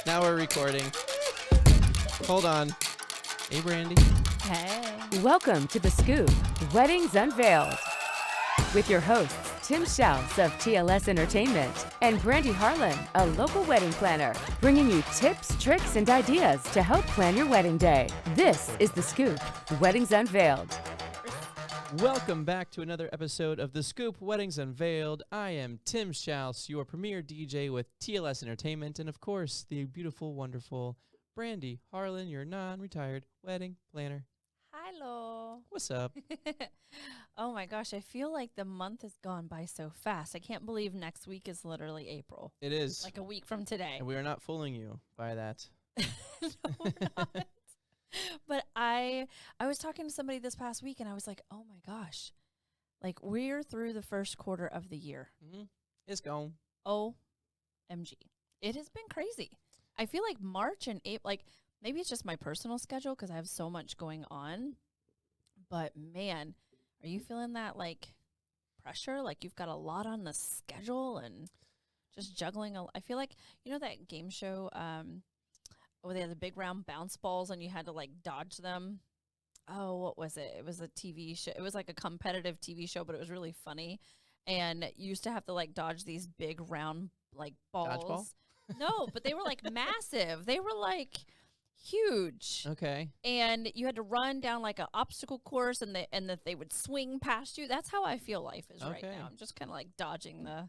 Now we're recording. Hold on. Hey, Brandy. Hey. Welcome to The Scoop, Weddings Unveiled, with your hosts, Tim Schaus of TLS Entertainment and Brandy Harlan, a local wedding planner, bringing you tips, tricks, and ideas to help plan your wedding day. This is The Scoop, Weddings Unveiled. Welcome back to another episode of The Scoop, Weddings Unveiled. I am Tim Schaus, your premier DJ with TLS Entertainment, and of course, the beautiful, wonderful Brandy Harlan, your non-retired wedding planner. Hello. What's up? Oh my gosh, I feel like the month has gone by so fast. I can't believe next week is literally April. It is. Like a week from today. And we are not fooling you by that. No, we're not. But I was talking to somebody this past week, and I was like, oh my gosh. Like, we're through the first quarter of the year. Mm-hmm. It's gone. OMG. It has been crazy. I feel like March and April, like, maybe it's just my personal schedule because I have so much going on. But, man, are you feeling that, like, pressure? Like, you've got a lot on the schedule and just juggling. I feel like, you know that game show where they had the big round bounce balls and you had to, like, dodge them? Oh, what was it? It was a TV show. It was, like, a competitive TV show, but it was really funny. And you used to have to, like, dodge these big round, like, balls. Dodgeball? No, but they were, like, massive. They were, like, huge. Okay. And you had to run down like an obstacle course, and that they would swing past you. That's how I feel life is right Okay. now. I'm just kind of like dodging the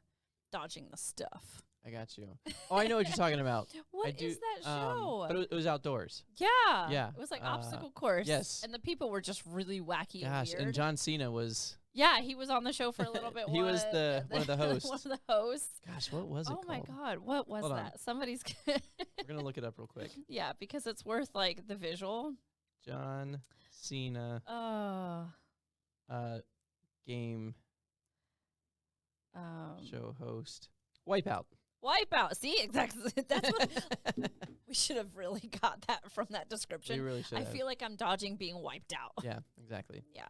stuff. I got you. Oh, I know what you're talking about. What is that show? But it was outdoors. Yeah. Yeah. It was like obstacle course. Yes. And the people were just really wacky Gosh, and weird. and John Cena was... Yeah, he was on the show for a little bit. He was one of the hosts. One of the hosts. Gosh, what was it called? Oh my God, what was Hold on. that? Somebody's. We're going to look it up real quick. Yeah, because it's worth like the visual. John Cena game show host. Wipeout. Wipeout. See, exactly. That's what we should have really got that from that description. We really should I have. feel like I'm dodging being wiped out. Yeah, exactly. Yeah.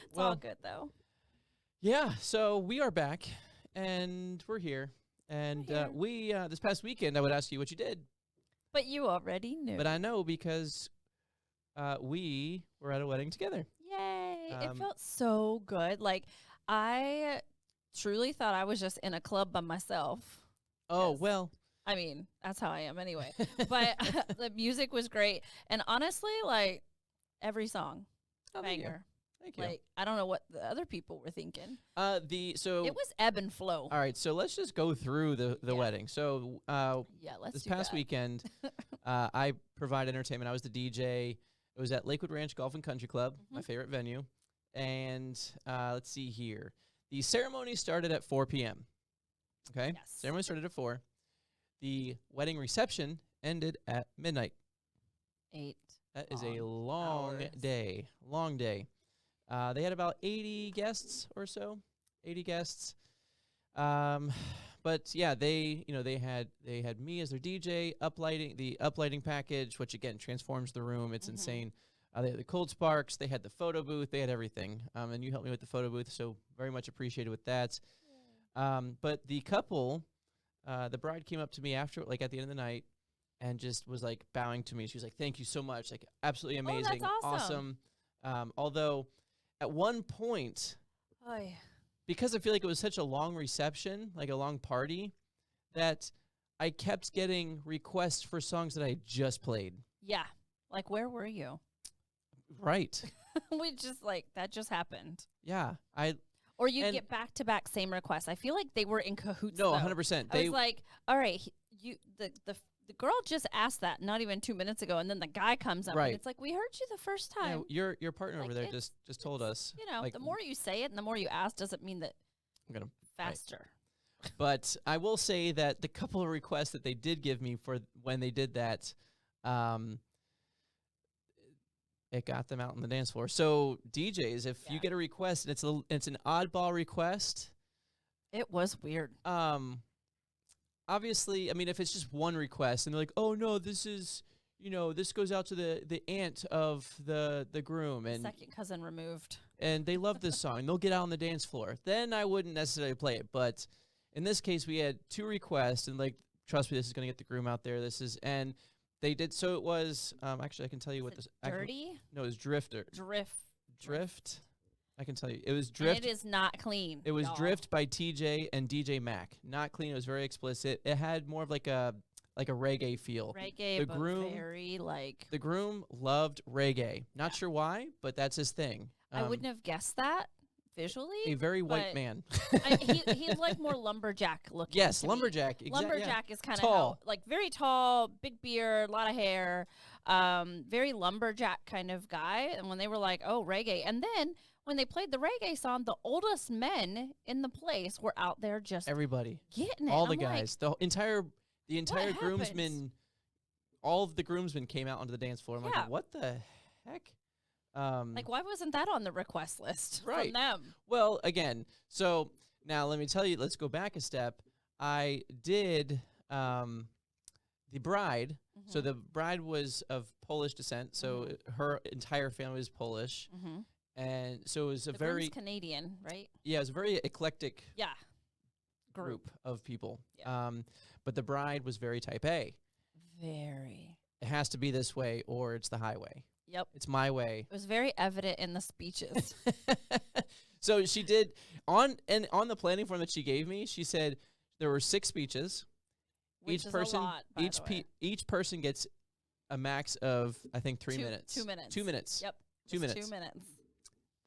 It's Well, all good though. Yeah, so we are back, and we're here. And We're here. we this past weekend, I would ask you what you did. But you already knew. But I know because we were at a wedding together. Yay. It Um, felt so good. Like I truly thought I was just in a club by myself. Oh, Yes. well. I mean, that's how I am anyway. But the music was great. And honestly, like every song, Oh, thank you. banger. Thank you. Like, I don't know what the other people were thinking. So It was ebb and flow. all right, so let's just go through the Yeah. wedding. So Yeah, let's this do past that. weekend, I provide entertainment. I was the DJ. It was at Lakewood Ranch Golf and Country Club, my favorite venue. And let's see here. The ceremony started at 4 p.m. Okay? Yes. Ceremony started at 4. The wedding reception ended at midnight. 8. That is a Long long hours. day. Long day. They had about 80 guests or so. 80 guests. But yeah, they had me as their DJ, the uplighting package, which again transforms the room. It's insane. They had the cold sparks, they had the photo booth, they had everything. And you helped me with the photo booth, so very much appreciated with that. But the couple, the bride came up to me after, like at the end of the night, and just was like bowing to me. She was like, "Thank you so much, like absolutely amazing, that's awesome. Although at one point, Oy. because I feel like it was such a long reception, like a long party, that I kept getting requests for songs that I had just played. Yeah. Like, where were you? Right. We just, like, that just happened. Yeah. Or you And- get back-to-back same requests. I feel like they were in cahoots, No, though. 100%. I was like, all right, the girl just asked that not even 2 minutes ago, and then the guy comes up, Right. and it's like, we heard you the first Yeah, time. your partner Like, over there it's- just told us. You know, like, the more you say it and the more you ask doesn't mean that I'm gonna faster. But I will say that the couple of requests that they did give me for when they did that, it got them out on the dance floor. So DJs, if you Yeah. get a request and it's an oddball request, It was weird. obviously, I mean, if it's just one request and they're like, "Oh no, this is, this goes out to the aunt of the groom and Second cousin removed. and they love this song, and they'll get out on the dance floor," then I wouldn't necessarily play it. But in this case, we had 2 requests, and like trust me, this is going to get the groom out there. This is, and they did. So it was, actually, I can tell you what this. Dirty? No, it was Drifter. Drift. I can tell you. It was Drift. And it is not clean. It was y'all. Drift by TJ and DJ Mac. Not clean. It was very explicit. It had more of like a reggae feel. Reggae, The but groom- very like. The groom loved reggae. Not Yeah. sure why, but that's his thing. I wouldn't have guessed that visually. A very white but man. He's like more lumberjack looking. Yes, to me. lumberjack. Lumberjack is kind of Tall. like very tall, big beard, a lot of hair, very lumberjack kind of guy. And when they were like, "Oh, reggae," and then when they played the reggae song, the oldest men in the place were out there just Everybody. getting it. All the I'm like, guys. The entire happened? groomsmen. All of the groomsmen came out onto the dance floor. I'm Yeah. like, what the heck? like, why wasn't that on the request list from Right. them? Well, again, so now let me tell you, let's go back a step. I did the bride. So Mm-hmm. the bride was of Polish descent. So her entire family was Polish. Mm-hmm. And so it was a The very, groom's Canadian, right? yeah, it was a very eclectic Yeah. group of people. Yeah. But the bride was very type A. Very. It has to be this way or it's the highway. Yep. It's my way. It was very evident in the speeches. So she did on the planning form that she gave me. She said there were 6 speeches. Which is a lot, by the way. Each person gets a max of I think 3 2 minutes. 2 minutes. 2 minutes. Yep. 2 Just minutes. 2 minutes.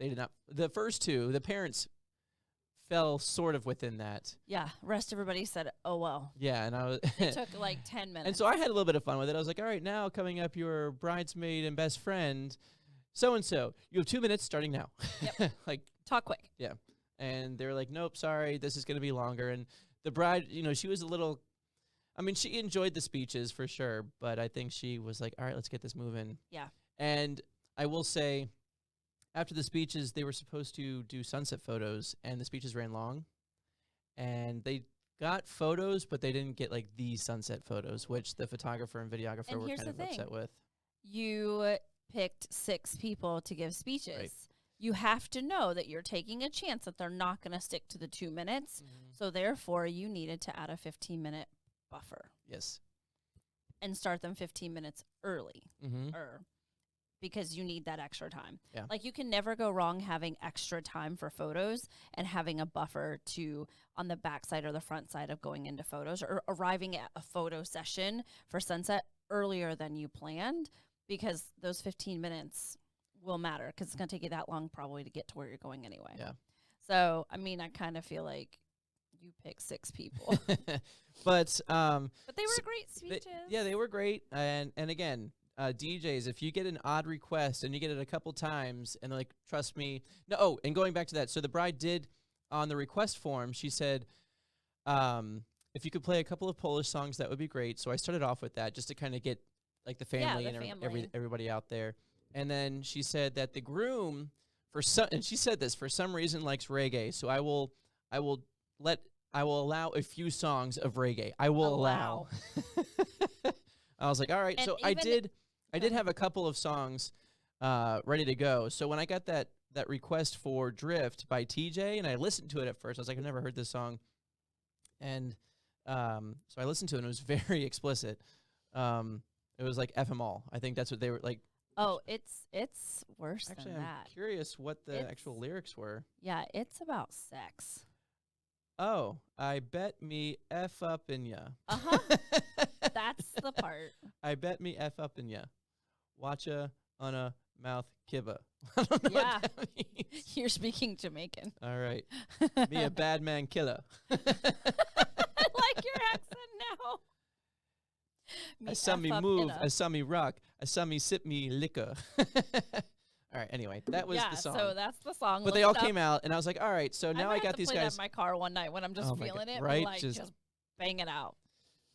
They did not. The first 2, the parents fell sort of within that. Yeah. Rest everybody said, "Oh well." Yeah, and I was. It took like 10 minutes. And so I had a little bit of fun with it. I was like, all right, now coming up, your bridesmaid and best friend, so and so. You have 2 minutes starting now. Yep. Like, Talk quick. and they were like, nope, sorry, this is going to be longer. And the bride, she was a little. I mean, she enjoyed the speeches for sure, but I think she was like, all right, let's get this moving. Yeah. And I will say, after the speeches, they were supposed to do sunset photos, and the speeches ran long. And they got photos, but they didn't get like the sunset photos, which the photographer and videographer And were here's kind of the thing. upset with. You picked 6 people to give speeches. Right. You have to know that you're taking a chance that they're not going to stick to the 2 minutes. So therefore, you needed to add a 15-minute buffer Yes. and start them 15 minutes early. Mm-hmm. Because you need that extra time. Yeah. Like you can never go wrong having extra time for photos and having a buffer to on the back side or the front side of going into photos or arriving at a photo session for sunset earlier than you planned, because those 15 minutes will matter because it's going to take you that long probably to get to where you're going anyway. Yeah. So, I mean, I kind of feel like you picked 6 people. But But they were So great speeches. they were great. And again, DJs, if you get an odd request and you get it a couple times and they're like, trust me. No, and going back to that. So the bride did on the request form, she said, if you could play a couple of Polish songs, that would be great. So I started off with that just to kind of get like the family the and family. everybody out there. And then she said that the groom and she said this, for some reason likes reggae. So I will allow a few songs of reggae. I will allow. I was like, all right. And So even I did have a couple of songs ready to go. So when I got that request for Drift by TJ, and I listened to it at first, I was like, I've never heard this song. And so I listened to it, and it was very explicit. It was like F 'em all. I think that's what they were like. Oh, it's worse Actually, than I'm that. curious what the It's- actual lyrics were. Yeah, it's about sex. Oh, I bet me F up in ya. Uh-huh. That's the part. I bet me F up in ya. Watcha on a mouth kibba. I don't know Yeah. what that means. You're speaking Jamaican. All right. Me a bad man killer. I like your accent now. I saw me move. I saw me rock. I saw me sip me liquor. All right. Anyway, that was the song. so that's the song. But they all came out, and I was like, all right. So now I got these play that guys. in my car one night when I'm just Oh my feeling God, it. right? Like, just bang it out.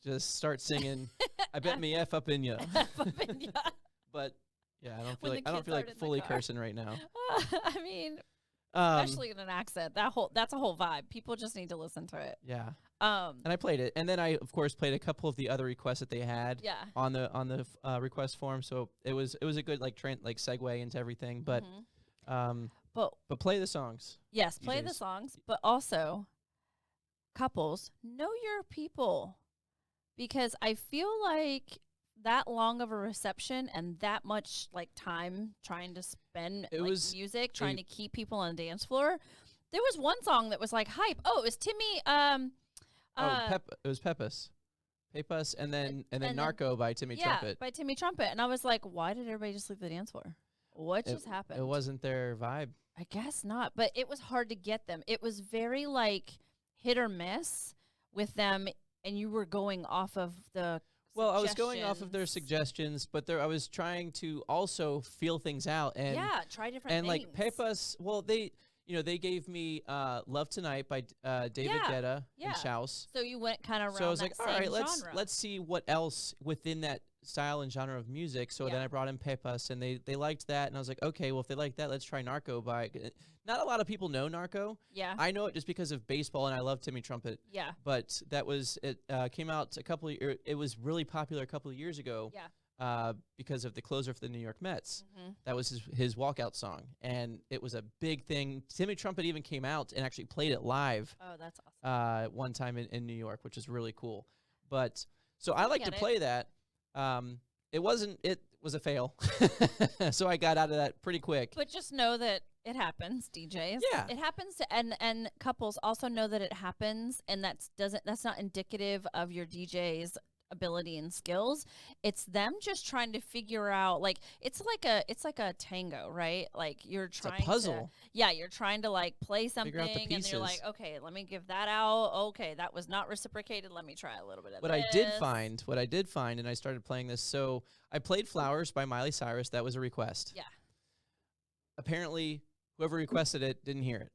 Just start singing. I bet me F up in ya. Yeah. But yeah, I don't When feel the like kids aren't in the fully car. cursing right now. I mean, Um, especially in an accent. That's a whole vibe. People just need to listen to it. yeah. Um, And I played it, and then I of course played a couple of the other requests that they had yeah. on the request form. So it was a good like segue into everything. But Mhm. But but play the songs. yes, play the DJs. songs, but also couples, know your people. because I feel like that long of a reception and that much like time trying to spend It like was music, trying to keep people on the dance floor. There was one song that was like hype. Oh, it was Timmy. It was Pepas, and then Narco by Timmy yeah, Trumpet. by Timmy Trumpet. And I was like, why did everybody just leave the dance floor? What just happened? It wasn't their vibe. I guess not, but it was hard to get them. It was very like hit or miss with them, and you were going off of the. Well, I was going off of their suggestions, but I was trying to also feel things out and try different and things. like Pepas. Well, they gave me "Love Tonight" by David Guetta and Shouse. So you went kind of around. So I was like, that all right, genre. let's see what else within that style and genre of music. So then I brought in Pepas, and they liked that, and I was like, okay, well if they like that, let's try Narco by. Not a lot of people know Narco. Yeah. I know it just because of baseball, and I love Timmy Trumpet. Yeah. But that was it. Came out it was really popular a couple of years ago. Yeah. Because of the closer for the New York Mets. Mm-hmm. That was his walkout song, and it was a big thing. Timmy Trumpet even came out and actually played it live. Oh, that's awesome. One time in New York, which was really cool. But so I like to play that. It was a fail. So I got out of that pretty quick. But just know that it happens, DJs. Yeah. It happens to and couples also know that it happens, and that's not indicative of your DJ's ability and skills. It's them just trying to figure out, like it's like a tango, right? Like you're trying it's a puzzle. You're trying to like play something and you're like, okay, let me give that out. Okay, that was not reciprocated. Let me try a little bit of what I did find, and I started playing this. So I played Flowers by Miley Cyrus. That was a request. Yeah. Apparently, whoever requested it didn't hear it.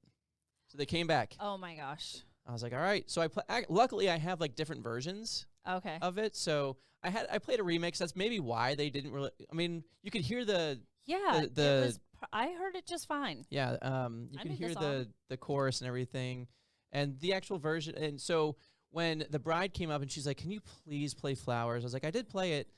So they came back. Oh my gosh. I was like, all right. So luckily I have like different versions of it. So I played a remix. That's maybe why they didn't really. I mean, you could hear the I heard it just fine. Yeah, you could hear the chorus and everything, and the actual version. And so when the bride came up and she's like, "Can you please play Flowers?" I was like, "I did play it.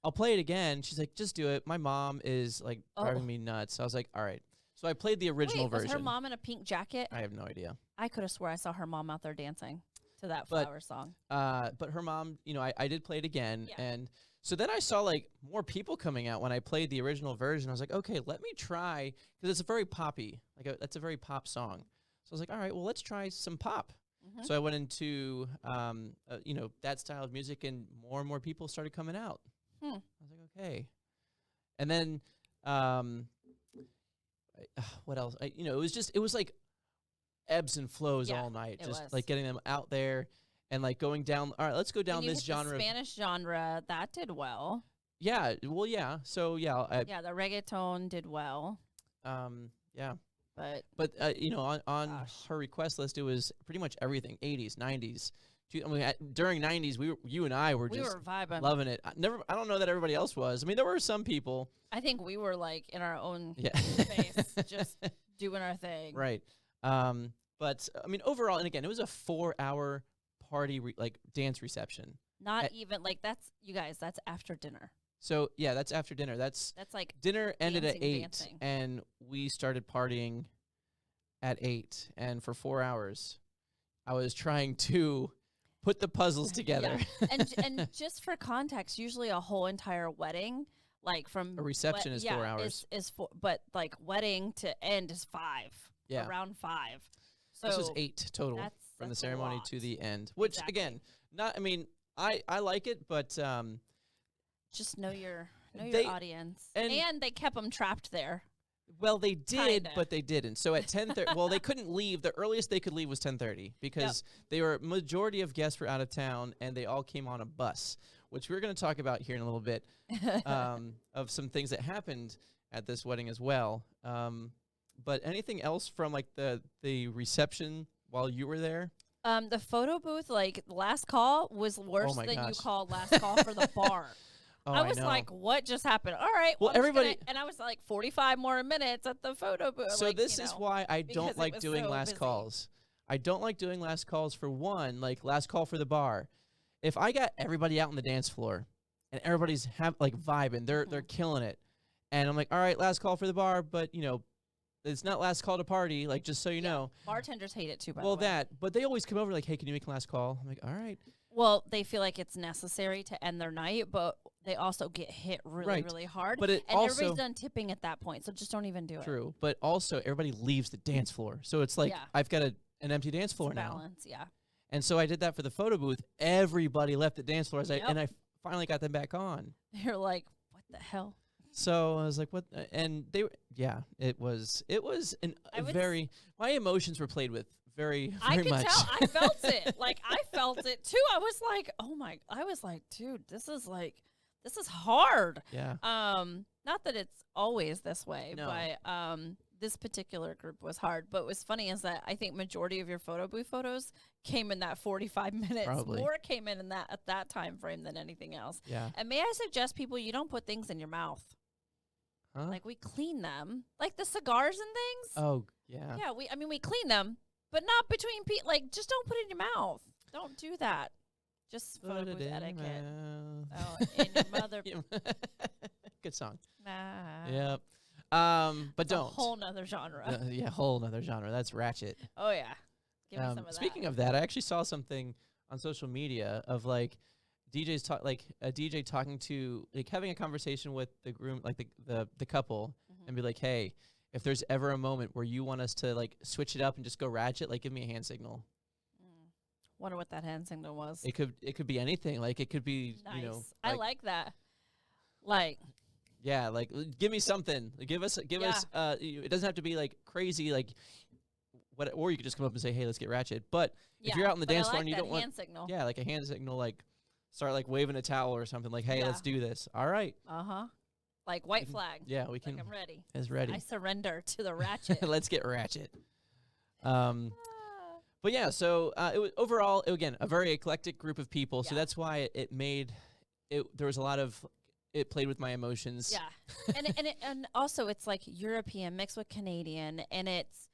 I'll play it again." She's like, "Just do it. My mom is like driving me nuts." I was like, "All right." So I played the original version. Was her mom in a pink jacket? I have no idea. I could have swore I saw her mom out there dancing to that Flower song. But her mom, I did play it again. Yeah. And so then I saw like more people coming out when I played the original version. I was like, okay, let me try, because it's a very poppy, that's a very pop song. So I was like, all right, well, let's try some pop. Mm-hmm. So I went into, that style of music, and more people started coming out. I was like, okay. And then, what else? It was like ebbs and flows all night, just like getting them out there and like going down. All right, let's go down this genre. The Spanish genre that did well. Yeah, well, yeah. So yeah, the reggaeton did well. Yeah, but on Gosh. her request list, it was pretty much everything: 80s, 90s. During 90s, you and I were just vibing, loving it. I don't know that everybody else was. I mean, there were some people. I think we were like in our own space, just doing our thing. Right. But I mean, overall, and again, it was a 4-hour party, dance reception. Not even like that's after dinner. So yeah, that's after dinner. That's like dinner ended at 8, dancing. And we started partying at 8, and for 4 hours, I was trying to put the puzzles together. Yeah. and just for context, usually a whole entire wedding, like from a reception is 4 hours. Is 4, but like wedding to end is 5. Yeah, around 5. So this was 8 total from the ceremony to the end. Which again, not. I mean, I like it, but just know your audience, and they kept them trapped there. Well, they did, but they didn't. So at 10:30, well, they couldn't leave. The earliest they could leave was 10:30 because majority of guests were out of town, and they all came on a bus, which we're going to talk about here in a little bit, of some things that happened at this wedding as well. But anything else from like the reception while you were there? The photo booth, like last call, was worse than you called last call for the bar. Oh, I was like, what just happened? All right. Well, everybody. And I was like 45 more minutes at the photo booth. So this is why I don't like doing last calls. I don't like doing last calls for one, like last call for the bar. If I got everybody out on the dance floor and everybody's vibing, they're killing it. And I'm like, all right, last call for the bar, but it's not last call to party. Like, just so you know. Bartenders hate it too, by Well, the way. but they always come over like, hey, can you make a last call? I'm like, all right. Well, they feel like it's necessary to end their night, but they also get hit really, Right. really hard. But it and also everybody's done tipping at that point, so just don't even do it. true. But also everybody leaves the dance floor, so it's like Yeah. I've got an empty dance floor It's now. balance, yeah. And so I did that for the photo booth. Everybody left the dance floor, Yep. and I finally got them back on. They're like, what the hell? So I was like, what? And they were, yeah, it was I would very, my emotions were played with very I could much. tell. I felt it. Like, I felt it too. I was like, I was like, dude, this is hard. Yeah. Not that it's always this way, No. but this particular group was hard. But what's funny is that I think majority of your photo booth photos came in that 45 minutes. Probably. More came in that at that time frame than anything else. Yeah. And may I suggest people, you don't put things in your mouth. Huh? Like, we clean them, like the cigars and things. Oh, yeah. Yeah, we clean them, but not between people. Like, just don't put it in your mouth. Don't do that. Just photo Put it booth in etiquette. mouth. Oh, in your mother. Good song. Nah. Yep. But It's a don't. whole nother genre. Yeah, whole nother genre. That's ratchet. Oh yeah. Give me some of Speaking of that, I actually saw something on social media of like DJs talk, like a DJ talking to, like, having a conversation with the groom, like the couple, and be like, hey, if there's ever a moment where you want us to like switch it up and just go ratchet, like, give me a hand signal. Wonder what that hand signal was. It could be anything. Like, it could be, Nice. you know, I like that. Like, yeah, like, give me something. Like, give us. It doesn't have to be like crazy, like, what, or you could just come up and say, hey, let's get ratchet. But if you're out on the but I dance floor like and you that don't want, hand signal. yeah, like a hand signal, like, start like waving a towel or something, like, hey, let's do this. All right. Like white flag. Yeah, we can. Like, I'm ready. Is ready. I surrender to the ratchet. Let's get ratchet. But yeah, so it was overall, again, a very eclectic group of people. So Yeah. that's why it made it. There was a lot of, it played with my emotions. Yeah, and also it's like European mixed with Canadian, and it's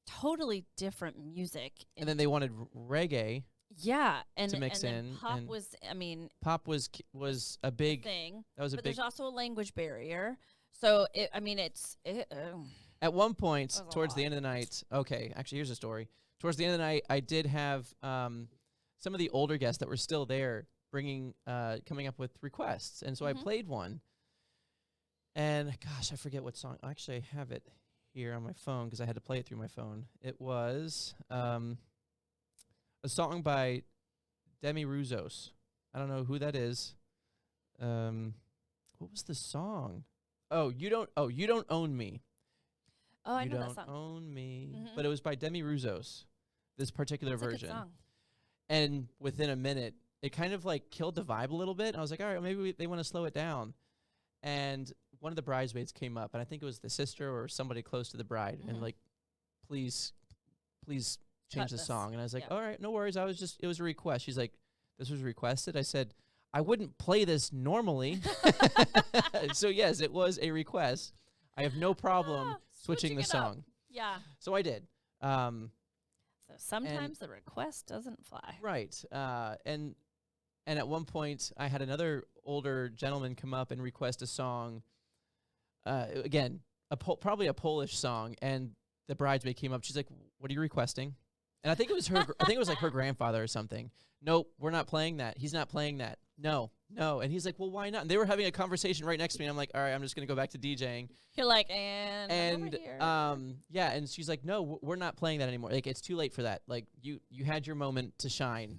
totally different music. And then they wanted reggae. Yeah, and to mix and then in, pop and was, I mean, Pop was a big thing. That was a But big. there's also a language barrier. So At one point, was a towards the lot. end of the night, okay, actually, here's a story. Towards the end of the night, I did have some of the older guests that were still there coming up with requests. And so I played one. And gosh, I forget what song. Actually, I have it here on my phone because I had to play it through my phone. It was a song by Demi Roussos. I don't know who that is. What was the song? You don't own me. Oh, I You know don't that song. own me. Mhm. But it was by Demi Roussos, this particular It's a good version. song. And within a minute, it kind of like killed the vibe a little bit. I was like, all right, maybe they want to slow it down. And one of the bridesmaids came up, and I think it was the sister or somebody close to the bride, and like, please change Cut the this. song. And I was like, Yeah. all right, no worries. It was a request. She's like, this was requested. I said, I wouldn't play this normally. So yes, it was a request. I have no problem switching the it up. song. Yeah. So I did. So sometimes the request doesn't fly. Right. And at one point, I had another older gentleman come up and request a song. Again, probably a Polish song, and the bridesmaid came up. She's like, "What are you requesting?" And I think it was her. I think it was like her grandfather or something. Nope, we're not playing that. He's not playing that. No. And he's like, "Well, why not?" And they were having a conversation right next to me. And I'm like, "All right, I'm just gonna go back to DJing." You're like, and I'm over here. Yeah, and she's like, "No, we're not playing that anymore. Like, it's too late for that. Like, you had your moment to shine.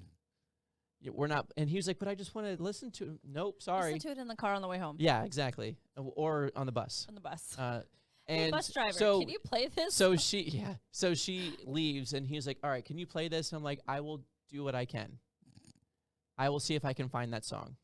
We're not." And he was like, "But I just want to listen to it." Nope, sorry. Listen to it in the car on the way home. Yeah, exactly. Or on the bus. On the bus. And Hey, bus driver, so, can you play this? so she leaves, and he's like, "All right, can you play this?" And I'm like, "I will do what I can. I will see if I can find that song."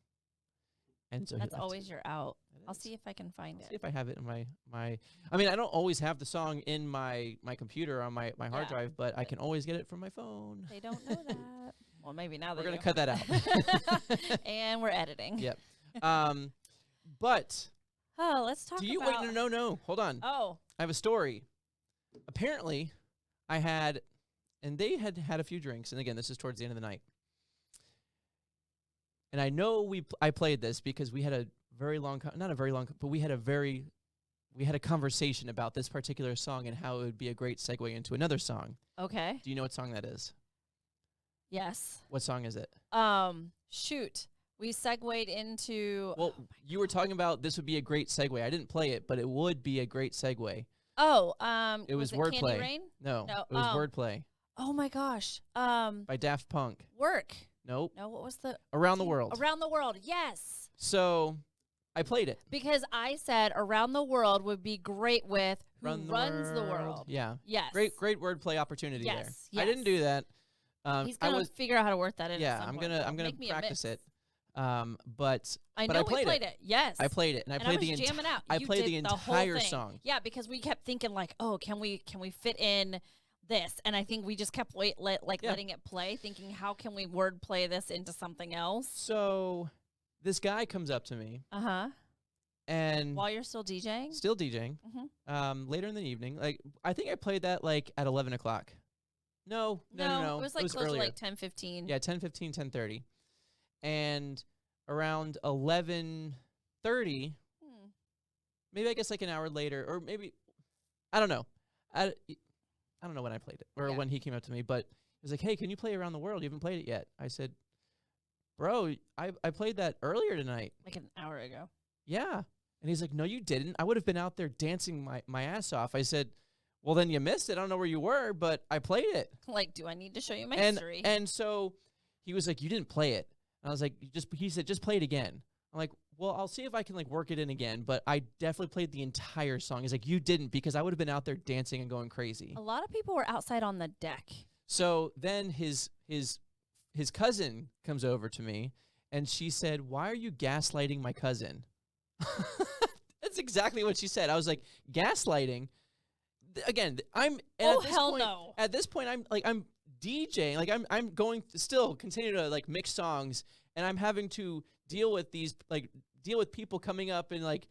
And so That's always your out. It I'll is. see if I can find See it. if I have it in my. I mean, I don't always have the song in my computer on my hard Yeah. drive, but I can always get it from my phone. They don't know that. Well, maybe now We're they gonna do. cut that out. And we're editing. Yep. But Oh, let's talk do you about. wait? No. Hold on. Oh, I have a story. Apparently, I had, and they had had a few drinks, and again, this is towards the end of the night. And I know I played this because we had a very long, not a very long, but we we had a conversation about this particular song and how it would be a great segue into another song. Okay. Do you know what song that is? Yes. What song is it? Shoot. We segued into. Well, you were talking about this would be a great segue. I didn't play it, but it would be a great segue. Oh, it was it wordplay. Candy Rain? No, No, it was wordplay Oh my gosh. by Daft Punk. Work. Nope. No, what was the Around the World. Around the World? Yes. So, I played it. Because I said Around the World would be great with Who Runs the World. Yeah. Yes. Great wordplay opportunity there. Yes. I didn't do that. He's gonna figure out how to work that in. Yeah, at some I'm point, gonna though. I'm gonna Make me a practice mix. it. But I but know I we played it. Yes. I played it, and I played was the jamming out. I You played did the whole entire thing. song. Yeah, because we kept thinking like, oh, can we fit in this? And I think we just kept letting it play, thinking how can we word play this into something else? So this guy comes up to me and While you're still DJing. still DJing. Later in the evening, like I think I played that like at 11 o'clock. No. It was like close earlier. to like 10:15. Yeah, 10:15, 10:30, and around 11:30, maybe I guess like an hour later, or maybe I don't know. I don't know when I played it or when he came up to me, but he was like, "Hey, can you play Around the World? You haven't played it yet." I said, "Bro, I played that earlier tonight." Like an hour ago. Yeah, and he's like, "No, you didn't. I would have been out there dancing my ass off." I said, "Well, then you missed it. I don't know where you were, but I played it." Like, do I need to show you my history? And so he was like, "You didn't play it." And I was like, he said, "Just play it again." I'm like, "Well, I'll see if I can like work it in again, but I definitely played the entire song." He's like, "You didn't, because I would have been out there dancing and going crazy." A lot of people were outside on the deck. So then his cousin comes over to me and she said, "Why are you gaslighting my cousin?" That's exactly what she said. I was like, "Gaslighting?" Again, no. At this point, I'm DJing, like I'm going to still continue to like mix songs, and I'm having to deal with people coming up and like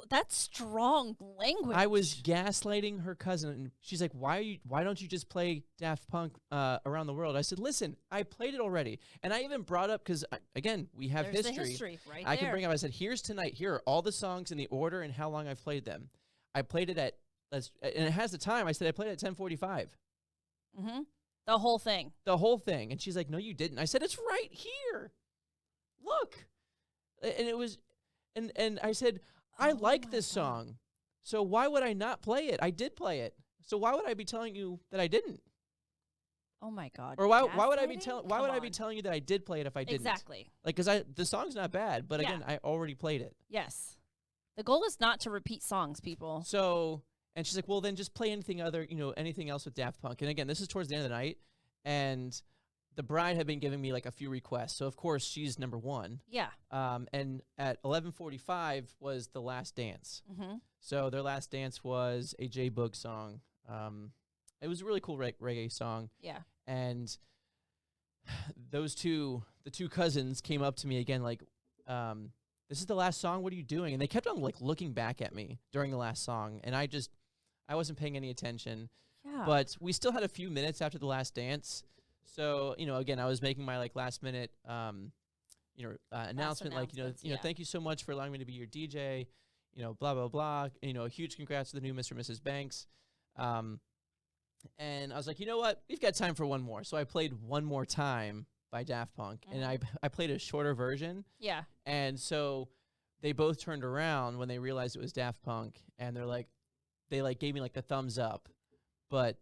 That's strong language. I was gaslighting her cousin, and she's like, why don't you just play Daft Punk Around the World? I said, listen, I played it already, and I even brought up because again we have There's history. the history right I there. can bring up. I said, here's tonight. Here are all the songs in the order and how long I've played them. I played it at and it has the time. I said I played it at 10:45. The whole thing. The whole thing. And she's like, no, you didn't. I said, it's right here. Look. And it was, and I said, I like this song. So why would I not play it? I did play it. So why would I be telling you that I didn't? Oh my God. Or why would I be telling? telling you that I did play it if I didn't? Exactly. Like, cause the song's not bad, but again, I already played it. Yes. The goal is not to repeat songs, people. So, and she's like, well, then just play anything else with Daft Punk. And again, this is towards the end of the night, and the bride had been giving me like a few requests. So of course she's number one. Yeah. And at 11:45 was the last dance. So their last dance was a J Boog song. It was a really cool reggae song. Yeah. And the two cousins came up to me again, like, this is the last song. What are you doing? And they kept on like looking back at me during the last song, and I wasn't paying any attention. Yeah. But we still had a few minutes after the last dance. So, again, I was making my like last minute, announcement, like, thank you so much for allowing me to be your DJ, blah, blah, blah. A huge congrats to the new Mr. and Mrs. Banks. And I was like, you know what? We've got time for one more. So I played One More Time by Daft Punk, and I played a shorter version. Yeah. And so they both turned around when they realized it was Daft Punk, and they gave me like the thumbs up. But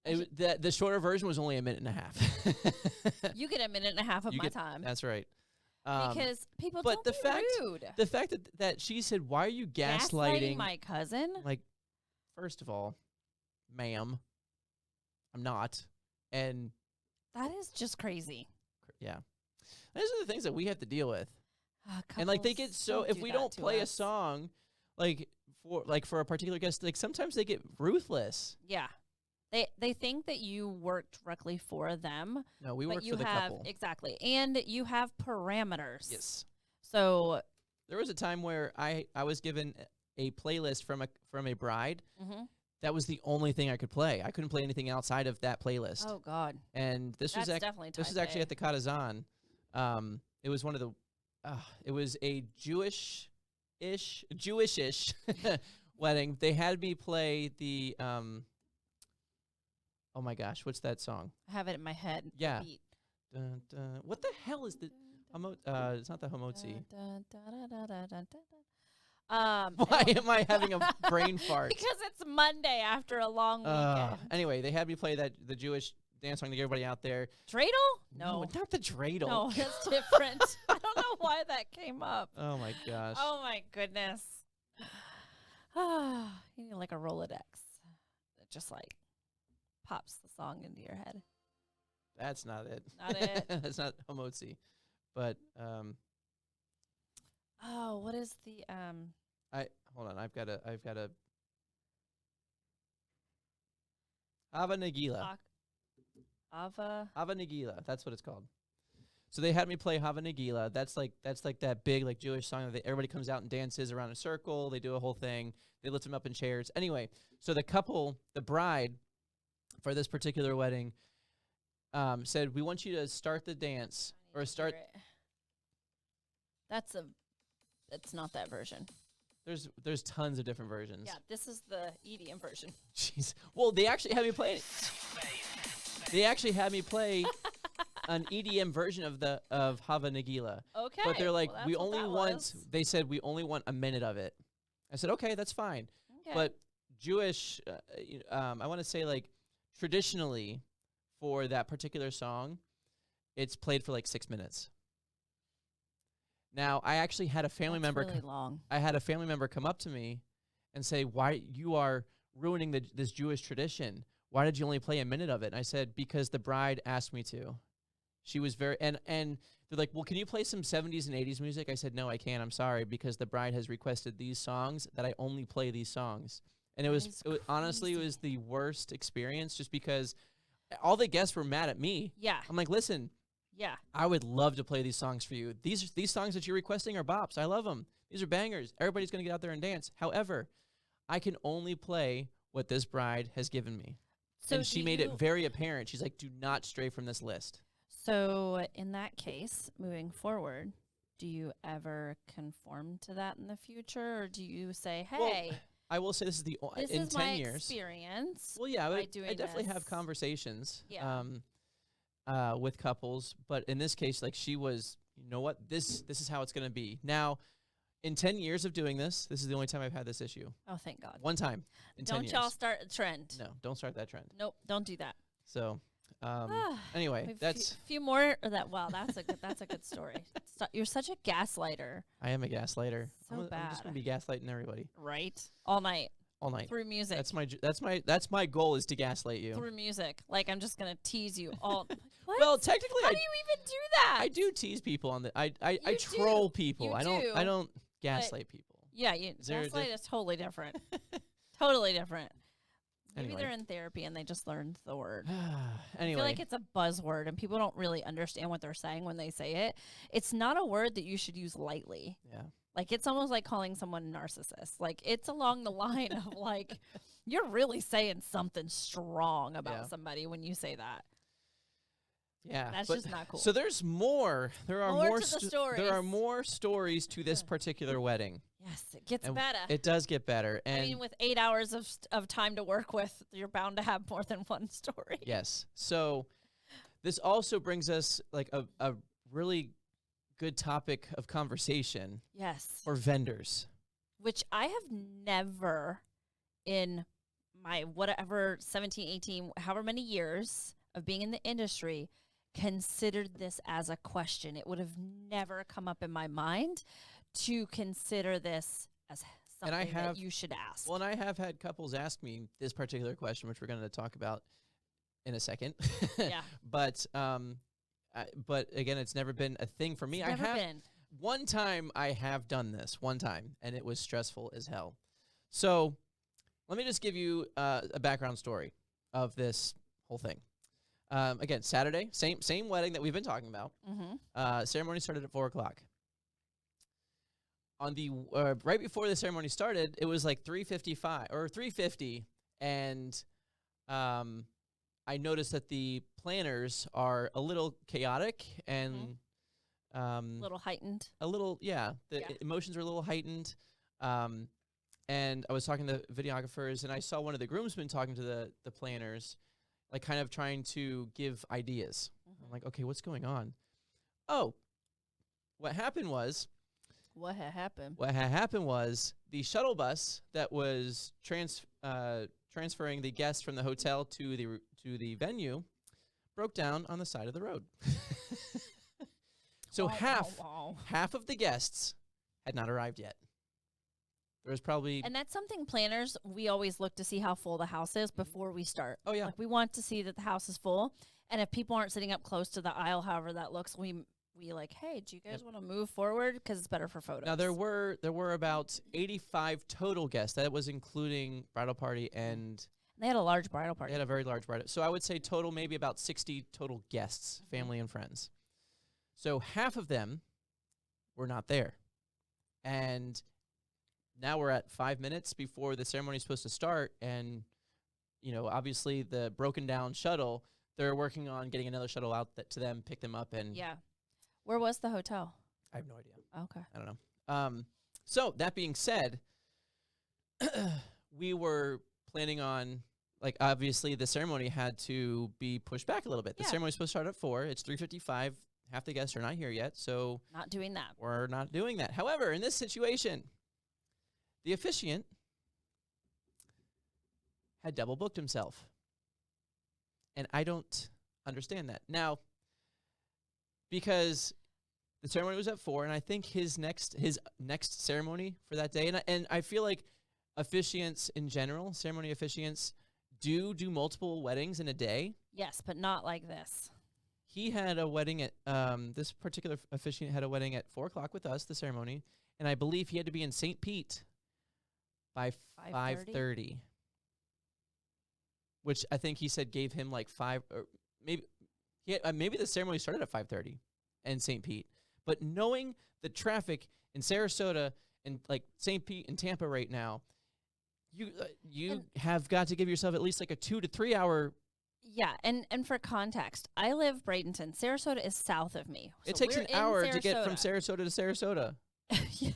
the shorter version was only a minute and a half. You get a minute and a half of my time. That's right. Because people don't be rude. The fact that she said, why are you gaslighting my cousin? Like, first of all, ma'am, I'm not. And that is just crazy. Yeah. Those are the things that we have to deal with. And like they get so if we don't play a song for a particular guest, like sometimes they get ruthless. Yeah. They think that you work directly for them. No, we work for the couple. Exactly. And you have parameters. Yes. So there was a time where I was given a playlist from a bride. That was the only thing I could play. I couldn't play anything outside of that playlist. Oh God. And this was actually at the Katazan. It was one of the it was a Jewish Jewish-ish wedding, they had me play the oh my gosh, what's that song? I have it in my head. the Yeah. beat. Dun, dun. What the hell is the it's not the Homotzi. Dun, dun, dun, dun, dun, dun, dun, dun. Why am I having a brain fart? Because it's Monday after a long weekend. Anyway, they had me play the Jewish dance song to get everybody out there. Dreidel? No, not the dreidel. No, that's different. I don't know why that came up. Oh my gosh. Oh my goodness. You need like a Rolodex that just like pops the song into your head. That's not it. Not it. That's not Homotzi. But Oh, what is the hold on. I've got a Hava Nagila. Ava? Hava Nagila. That's what it's called. So they had me play Hava Nagila. That's like that big like Jewish song that everybody comes out and dances around a circle. They do a whole thing. They lift them up in chairs. Anyway, so the bride for this particular wedding said, "We want you to start the dance or start." That's not that version. There's tons of different versions. Yeah, this is the EDM version. Jeez. Well, they actually had me play it. They actually had me play an EDM version of Hava Nagila. Okay. But they're like, well, we that's what only that want. was. They said we only want a minute of it. I said, okay, that's fine. Okay. But Jewish, I want to say like traditionally, for that particular song, it's played for like 6 minutes. Now, I actually had a family That's member. really long. I had a family member come up to me and say, "Why you are ruining this Jewish tradition? Why did you only play a minute of it?" And I said, "Because the bride asked me to." She was very and they're like, "Well, can you play some 70s and 80s music?" I said, "No, I can't. I'm sorry, because the bride has requested these songs that I only play these songs." And it was honestly, it was the worst experience, just because all the guests were mad at me. Yeah. I'm like, "Listen, Yeah. I would love to play these songs for you. These songs that you're requesting are bops. I love them. These are bangers. Everybody's going to get out there and dance. However, I can only play what this bride has given me." So and she made it very apparent. She's like, "Do not stray from this list." So in that case, moving forward, do you ever conform to that in the future, or do you say, "Hey, Well, I will say this is this in is 10 my years. experience"? Well, yeah, by I doing definitely have this? conversations Yeah. with couples, but in this case, like, she was, you know what, this is how it's going to be. Now, in 10 years of doing this is the only time I've had this issue. Oh, thank God! One time in 10 Don't years. y'all start a trend? No, don't start that trend. Nope, don't do that. So, anyway, that's few more. Or that wow, that's a good story. You're such a gaslighter, I am a gaslighter. So I'm bad. just gonna be gaslighting everybody right? All night all night. through music. That's my goal, is to gaslight you. Through music. Like, I'm just gonna tease you all. What? Well, technically, How do you even do that? I do tease people on the. I You troll do. people. You I do. don't gaslight people. Yeah, Is there a gaslight diff- is totally different. Totally different. Maybe Anyway. they're in therapy and they just learned the word. Anyway, I feel like it's a buzzword and people don't really understand what they're saying when they say it. It's not a word that you should use lightly. yeah. Like, it's almost like calling someone a narcissist. Like, it's along the line of like, you're really saying something strong about Yeah. somebody when you say that. Yeah, That's but- just not cool. So there's more. There are More more. to the there are stories. more stories to this particular wedding. Yes, it gets And better. It does get better. And I mean, with 8 hours of time to work with, you're bound to have more than one story. yes. So this also brings us like a really good topic of conversation Yes. for vendors. Which I have never in my whatever 17, 18, however many years of being in the industry considered this as a question. It would have never come up in my mind to consider this as And I something have- that you should ask. Well, and I have had couples ask me this particular question, which we're going to talk about in a second. Yeah. But again, it's never been a thing for me. It's never been. One time I have done this, and it was stressful as hell. So let me just give you a background story of this whole thing. Again, Saturday, same wedding that we've been talking about. Mm-hmm. Ceremony started at 4:00. On the right before the ceremony started, it was like 3:55 or 3:50, and I noticed that the planners are a little chaotic, and Little heightened. a little, yeah, the Yeah. emotions were a little heightened. And I was talking to videographers, and I saw one of the groomsmen talking to the planners, like kind of trying to give ideas. I'm like, okay, what's going on? Oh, what happened was What had happened? the shuttle bus that was transferring the guests from the hotel to the venue broke down on the side of the road. So half of the guests had not arrived yet. There was probably And that's something planners, we always look to see how full the house is before we start. Oh, yeah. Like we want to see that the house is full. And if people aren't sitting up close to the aisle, however that looks, we like, hey, do you guys want to move forward? Because it's better for photos. Now there were about 85 total guests. That was including bridal party, and They had a large bridal party. they had a very large bridal. So I would say total maybe about 60 total guests, family and friends. So half of them were not there. And now we're at 5 minutes before the ceremony is supposed to start, and obviously the broken down shuttle, they're working on getting another shuttle out to them, pick them up, and Yeah. Where was the hotel? I have no idea. Okay. I don't know. So that being said, we were planning on, like, obviously the ceremony had to be pushed back a little bit. The Yeah. ceremony's supposed to start at 4. It's 3:55. Half the guests are not here yet, so Not doing that. we're not doing that. However, in this situation, the officiant had double booked himself. And I don't understand that. Now, because the ceremony was at 4, and I think his next ceremony for that day, and I feel like officiants in general, ceremony officiants, do multiple weddings in a day. Yes, but not like this. He had a wedding at this particular officiant had a wedding at 4:00 with us, the ceremony, and I believe he had to be in St. Pete by 5:30, which I think he said gave him like 5, or maybe maybe the ceremony started at 5:30 in St. Pete. But knowing the traffic in Sarasota and like St. Pete and Tampa right now, you have got to give yourself at least like a 2 to 3 hour. Yeah, and for context, I live Bradenton. Sarasota is south of me. It So takes we're an in hour to get from Sarasota to Sarasota. Yes.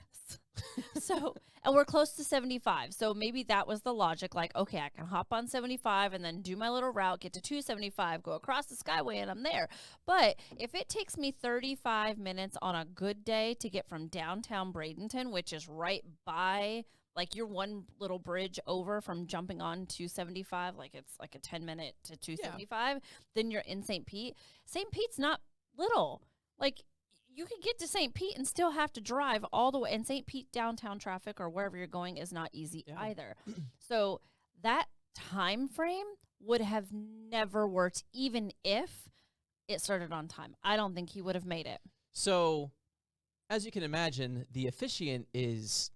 So, and we're close to 75. So maybe that was the logic. Like, okay, I can hop on 75 and then do my little route, get to 275, go across the Skyway, and I'm there. But if it takes me 35 minutes on a good day to get from downtown Bradenton, which is right by, like, you're one little bridge over from jumping on 275, like it's like a 10-minute to 275, then you're in St. Pete. St. Pete's not little. Like, you could get to St. Pete and still have to drive all the way. And St. Pete downtown traffic or wherever you're going is not easy either. So that time frame would have never worked, even if it started on time. I don't think he would have made it. So, as you can imagine, the officiant is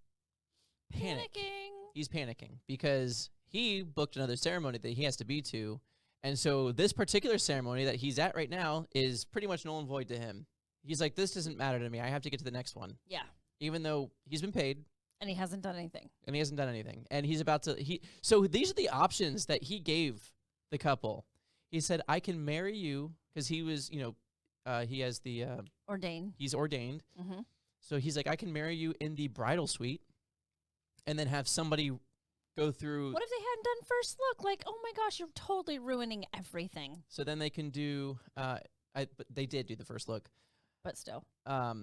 Panicking. He's panicking because he booked another ceremony that he has to be to. And so this particular ceremony that he's at right now is pretty much null and void to him. He's like, this doesn't matter to me. I have to get to the next one. Yeah. Even though he's been paid. And he hasn't done anything. And he's about to, so these are the options that he gave the couple. He said, I can marry you, because he was, he has the, Ordained. he's ordained. Mm-hmm. So he's like, I can marry you in the bridal suite and then have somebody go through. What if they hadn't done first look? Like, oh my gosh, you're totally ruining everything. So then they can do, but they did do the first look. But still. I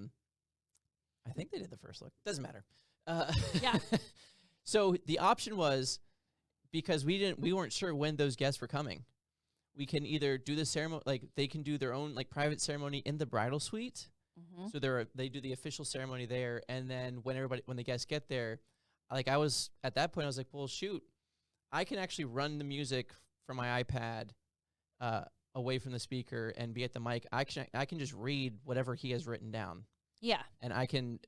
think they did the first look. Doesn't matter. Yeah. So the option was, because we weren't sure when those guests were coming, we can either do the ceremony, like they can do their own like private ceremony in the bridal suite. Mm-hmm. So they do the official ceremony there, and then when the guests get there, like I was at that point, I was like, well, shoot, I can actually run the music from my iPad away from the speaker and be at the mic. I can just read whatever he has written down. Yeah, and I can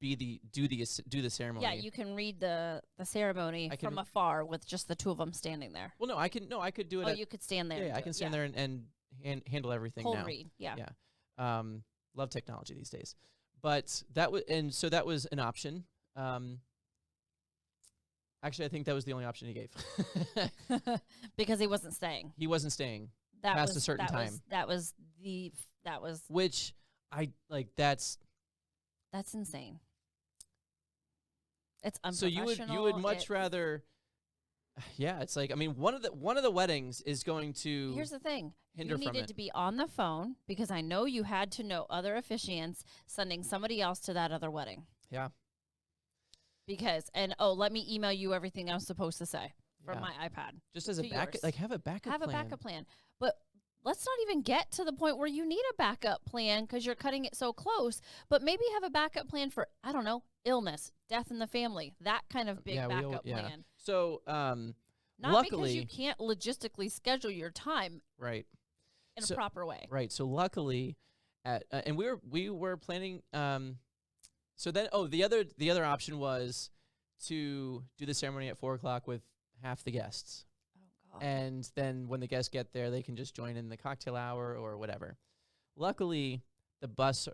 do the ceremony. Yeah, you can read the ceremony from afar with just the two of them standing there. Well, I could do it. Oh, you could stand there. Yeah, I can stand there and handle everything Cold now. read. Yeah. Yeah. Love technology these days. But that was an option. Actually, I think that was the only option he gave. Because he wasn't staying. He wasn't staying past a certain time. That was which I like that's insane. It's so unprofessional. you would much rather. Yeah, it's like, I mean, one of the weddings is going to Here's the thing. hinder You from needed it. to be on the phone because I know you had to know other officiants sending somebody else to that other wedding. Yeah. Because, let me email you everything I'm supposed to say from Yeah. my iPad. Just as a to backup, yours. like have a backup Have plan. a backup plan. But let's not even get to the point where you need a backup plan because you're cutting it so close. But maybe have a backup plan for, I don't know, illness, death in the family, that kind of big backup plan. So, Not luckily, because you can't logistically schedule your time right. in a proper way. Right. So luckily, and we were planning. So then, the other option was to do the ceremony at 4:00 with half the guests, Oh God. and then when the guests get there, they can just join in the cocktail hour or whatever. Luckily, the bus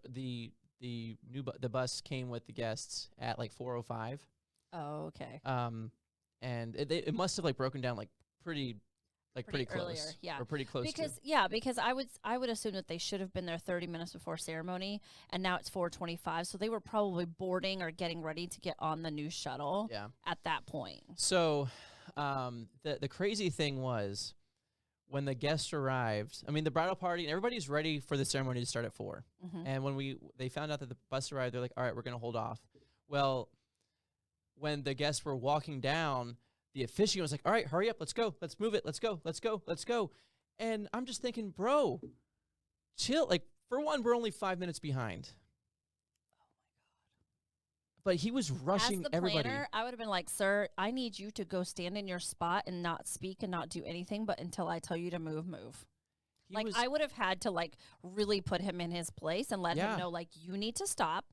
came with the guests at like 4:05. Oh, okay. And it must have like broken down like pretty close, earlier, yeah. or pretty close Because to. because I would assume that they should have been there 30 minutes before ceremony, and now it's 4:25, so they were probably boarding or getting ready to get on the new shuttle. Yeah. At that point. So, the crazy thing was when the guests arrived. I mean, the bridal party and everybody's ready for the ceremony to start at 4. Mm-hmm. And when they found out that the bus arrived, they're like, "All right, we're gonna hold off." Well, when the guests were walking down, the officiant was like, "All right, hurry up, let's go, let's move it, let's go, let's go, let's go." And I'm just thinking, bro, chill. Like, for one, we're only 5 minutes behind. But he was rushing As the everybody. planner, I would have been like, "Sir, I need you to go stand in your spot and not speak and not do anything, but until I tell you to move." I would have had to like really put him in his place and let him know, like, you need to stop.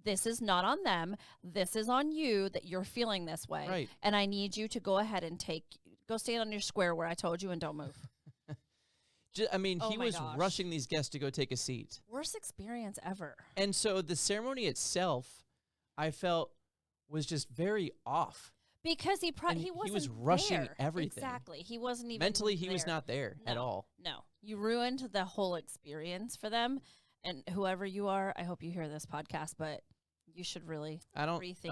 This is not on them. This is on you that you're feeling this way. Right. And I need you to go ahead and go stand on your square where I told you and don't move. I mean, Oh he my was gosh. rushing these guests to go take a seat. Worst experience ever. And so the ceremony itself, I felt, was just very off. Because he And was rushing there. everything. Exactly. He wasn't even Mentally, he was there. not there at No. all. No. You ruined the whole experience for them. And whoever you are, I hope you hear this podcast, but you should really I don't rethink.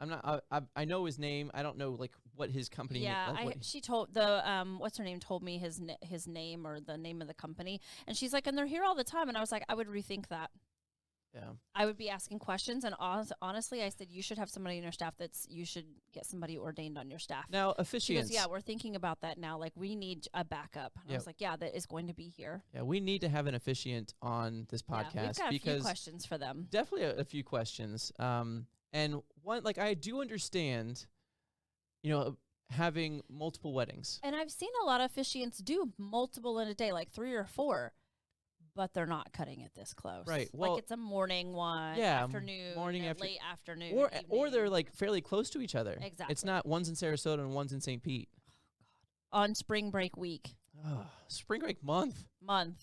I'm not. I know his name. I don't know like what his company. Yeah, like, she told the what's her name told me his name or the name of the company, and she's like, and they're here all the time, and I was like, I would rethink that. Yeah. I would be asking questions, and honestly, I said you should have somebody in your staff you should get somebody ordained on your staff. Now She officiants. goes, yeah, we're thinking about that now. Like, we need a backup. And I was like, yeah, that is going to be here. Yeah, we need to have an officiant on this podcast Yeah, we've got a because few questions for them. definitely a few questions. And one, like, I do understand, having multiple weddings. And I've seen a lot of officiants do multiple in a day, like 3 or 4, but they're not cutting it this close. Right, well, like it's a morning one, yeah, afternoon, morning, late afternoon, Or evening. they're like fairly close to each other. Exactly. It's not one's in Sarasota and one's in St. Pete. on spring break week. Spring break month.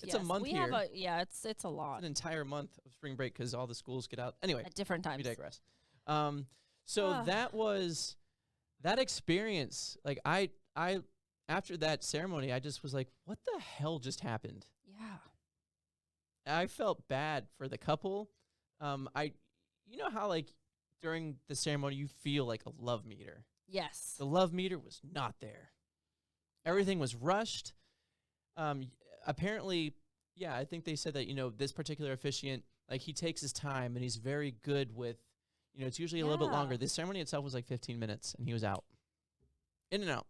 It's a month we here. Have it's a It's lot an entire month of spring break because all the schools get out. Anyway, at different times. we digress. So that experience, like I after that ceremony, I just was like, what the hell just happened? Yeah. I felt bad for the couple. You know how like during the ceremony you feel like a love meter. Yes. The love meter was not there. Everything was rushed. Apparently, yeah, I think they said that, this particular officiant, like he takes his time and he's very good with, it's usually a little bit longer. The ceremony itself was like 15 minutes and he was out. In and out.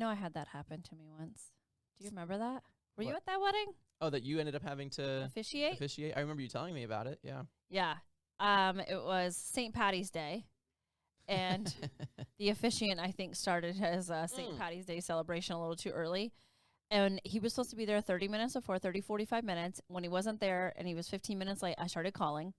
I had that happen to me once. Do you remember that? Were you What? at that wedding? Oh, that you ended up having to Officiate? I remember you telling me about it. Yeah. Yeah. It was St. Patty's Day. And the officiant, I think, started his St. Patty's Day celebration a little too early. And he was supposed to be there 30 minutes before, 45 minutes. When he wasn't there and he was 15 minutes late, I started calling.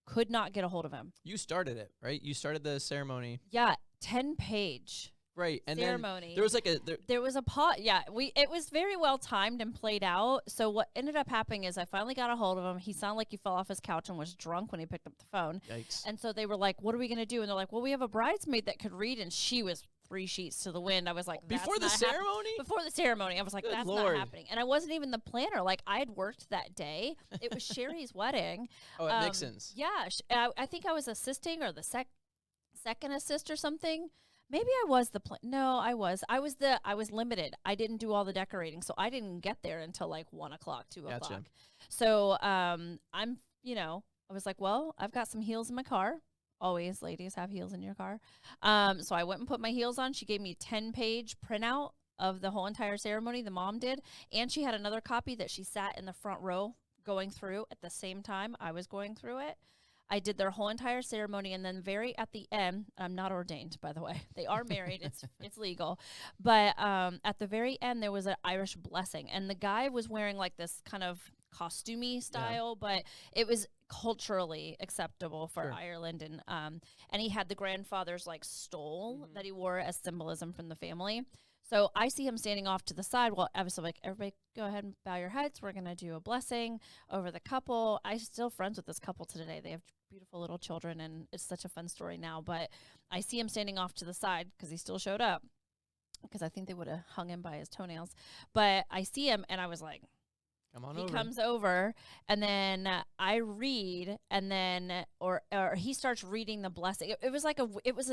Could not get a hold of him. You started it, right? You started the ceremony. Yeah, 10-page Right. And ceremony. then there was like There was a pot. Yeah, it was very well timed and played out. So what ended up happening is I finally got a hold of him. He sounded like he fell off his couch and was drunk when he picked up the phone. yikes. And so they were like, what are we going to do? And they're like, well, we have a bridesmaid that could read. And she was Capri sheets to the wind. I was like, that's Before the not happening. ceremony? Before the ceremony, I was like, Good that's Lord. not happening. And I wasn't even the planner. Like, I had worked that day. It was Sherry's wedding. Oh, at Nixon's. Yeah, I think I was assisting or the second assist or something. Maybe I was the no, I was limited. I didn't do all the decorating, so I didn't get there until like 1 o'clock, 2 Gotcha. o'clock. So I'm, I was like, well, I've got some heels in my car. Always, ladies, have heels in your car. So I went and put my heels on. She gave me a 10-page printout of the whole entire ceremony. The mom did, and she had another copy that she sat in the front row going through at the same time I was going through it. I did their whole entire ceremony, and then very at the end, I'm not ordained, by the way. They are married. It's legal. But at the very end, there was an Irish blessing, and the guy was wearing like this kind of costumey style, but it was culturally acceptable for Sure. Ireland, and he had the grandfather's like stole that he wore as symbolism from the family. So I see him standing off to the side. Well, I was like, everybody go ahead and bow your heads. We're going to do a blessing over the couple. I'm still friends with this couple to today. They have beautiful little children, and it's such a fun story now. But I see him standing off to the side because he still showed up, because I think they would have hung him by his toenails. But I see him, and I was like, Come on he over. comes over, and then I read, and then or he starts reading the blessing. It was like it was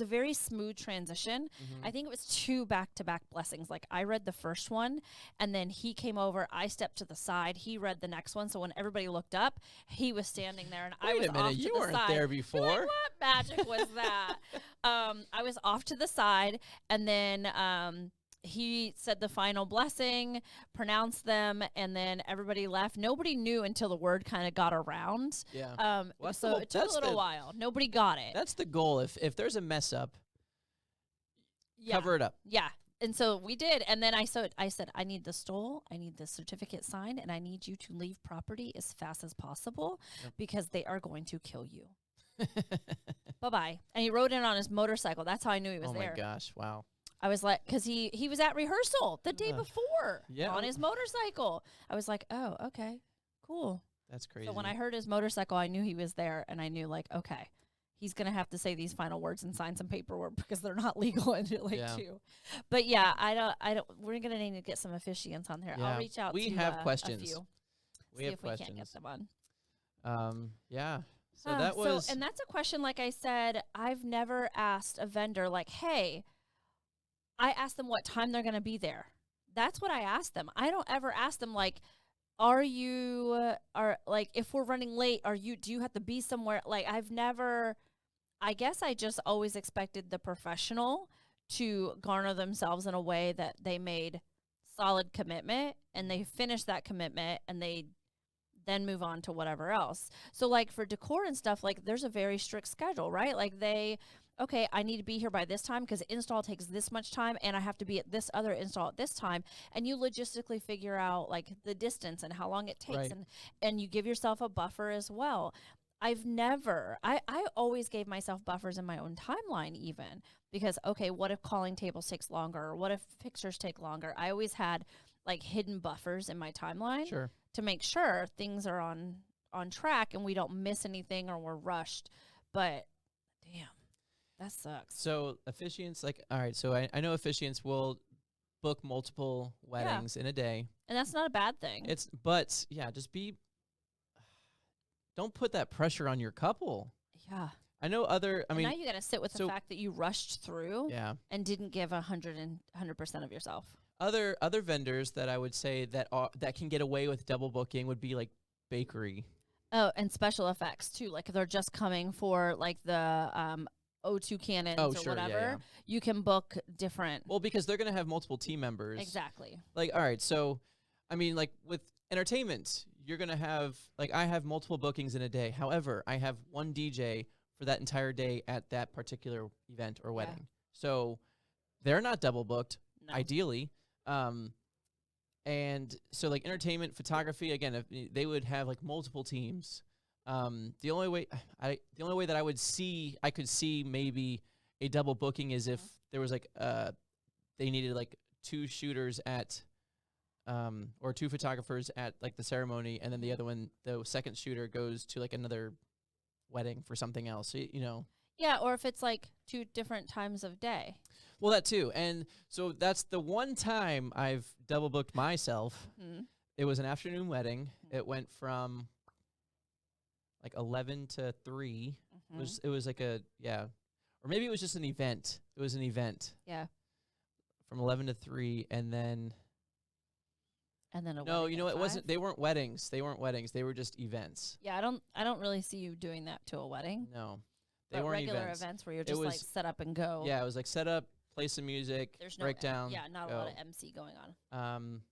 a very smooth transition. I think it was 2 back-to-back blessings. Like, I read the first one, and then he came over. I stepped to the side. He read the next one. So when everybody looked up, he was standing there, and I was Wait a minute, off to you the weren't side. there You're before. like, what magic was that? I was off to the side, and then he said the final blessing, pronounced them, and then everybody left. Nobody knew until the word kind of got around. Yeah. Well, that's the So whole- it took that's a little the- while. Nobody got it. That's the goal. If there's a mess up, Yeah. cover it up. Yeah. And so we did. And then I said, I need the stole, I need the certificate signed, and I need you to leave property as fast as possible because they are going to kill you. Bye-bye. And he rode in on his motorcycle. That's how I knew he was Oh there. my gosh! Wow. I was like, because he was at rehearsal the day before Yeah. on his motorcycle. I was like, oh, okay, cool. That's crazy. So when I heard his motorcycle, I knew he was there, and I knew, like, okay, he's going to have to say these final words and sign some paperwork because they're not legal until like Yeah. 2. But yeah, I don't, we're going to need to get some officiants on here. Yeah. I'll reach out We to have a questions. few. We See have if we can't get questions. them on. Yeah. So that was. and that's a question, like I said, I've never asked a vendor, like, hey, I asked them what time they're going to be there. That's what I asked them. I don't ever ask them, like, like, if we're running late, do you have to be somewhere? Like, I guess I just always expected the professional to garner themselves in a way that they made solid commitment and they finished that commitment and they then move on to whatever else. So like for decor and stuff, like there's a very strict schedule, right? Like okay, I need to be here by this time because install takes this much time and I have to be at this other install at this time. And you logistically figure out like the distance and how long it takes. Right. And you give yourself a buffer as well. I always gave myself buffers in my own timeline even because, okay, what if calling tables takes longer? Or what if pictures take longer? I always had like hidden buffers in my timeline Sure. to make sure things are on track and we don't miss anything or we're rushed. But damn, that sucks. So officiants, like, all right. So I know officiants will book multiple weddings in a day. And that's not a bad thing. But yeah, just don't put that pressure on your couple. Yeah. I know And now you got to sit with the so- fact that you rushed through yeah. and didn't give 100% of yourself. Other vendors that I would say that can get away with double booking would be like bakery. Oh, and special effects too. Like if they're just coming for like the O2 cannons or sure, whatever, yeah. you can book different. Well, because they're gonna have multiple team members. Exactly. Like, all right, so I mean, like with entertainment, you're gonna have I have multiple bookings in a day. However, I have one DJ for that entire day at that particular event or wedding. So they're not double booked, No. ideally. And so like entertainment, photography, again, if they would have like multiple teams. The only way that I could see maybe a double booking is if there was like they needed like 2 shooters at or 2 photographers at like the ceremony, and then the other one, the second shooter, goes to like another wedding for something else. So, you know. Yeah, or if it's like 2 different times of day. Well, that too. And so that's the one time I've double booked myself. Mhm. It was an afternoon wedding. Mhm. It went from like 11 to 3. Mhm. It was like a, yeah. Or maybe it was just an event. It was an event Yeah. from 11 to 3, and then And then a no, wedding you know, at it wasn't. 5? They weren't weddings. They weren't weddings. They were just events. Yeah, I don't really see you doing that to a wedding. No, they But weren't regular events. events where you're It just like was- set up and go. Yeah, it was like set up, play some music, There's no break down. Yeah, not a lot of MC going on.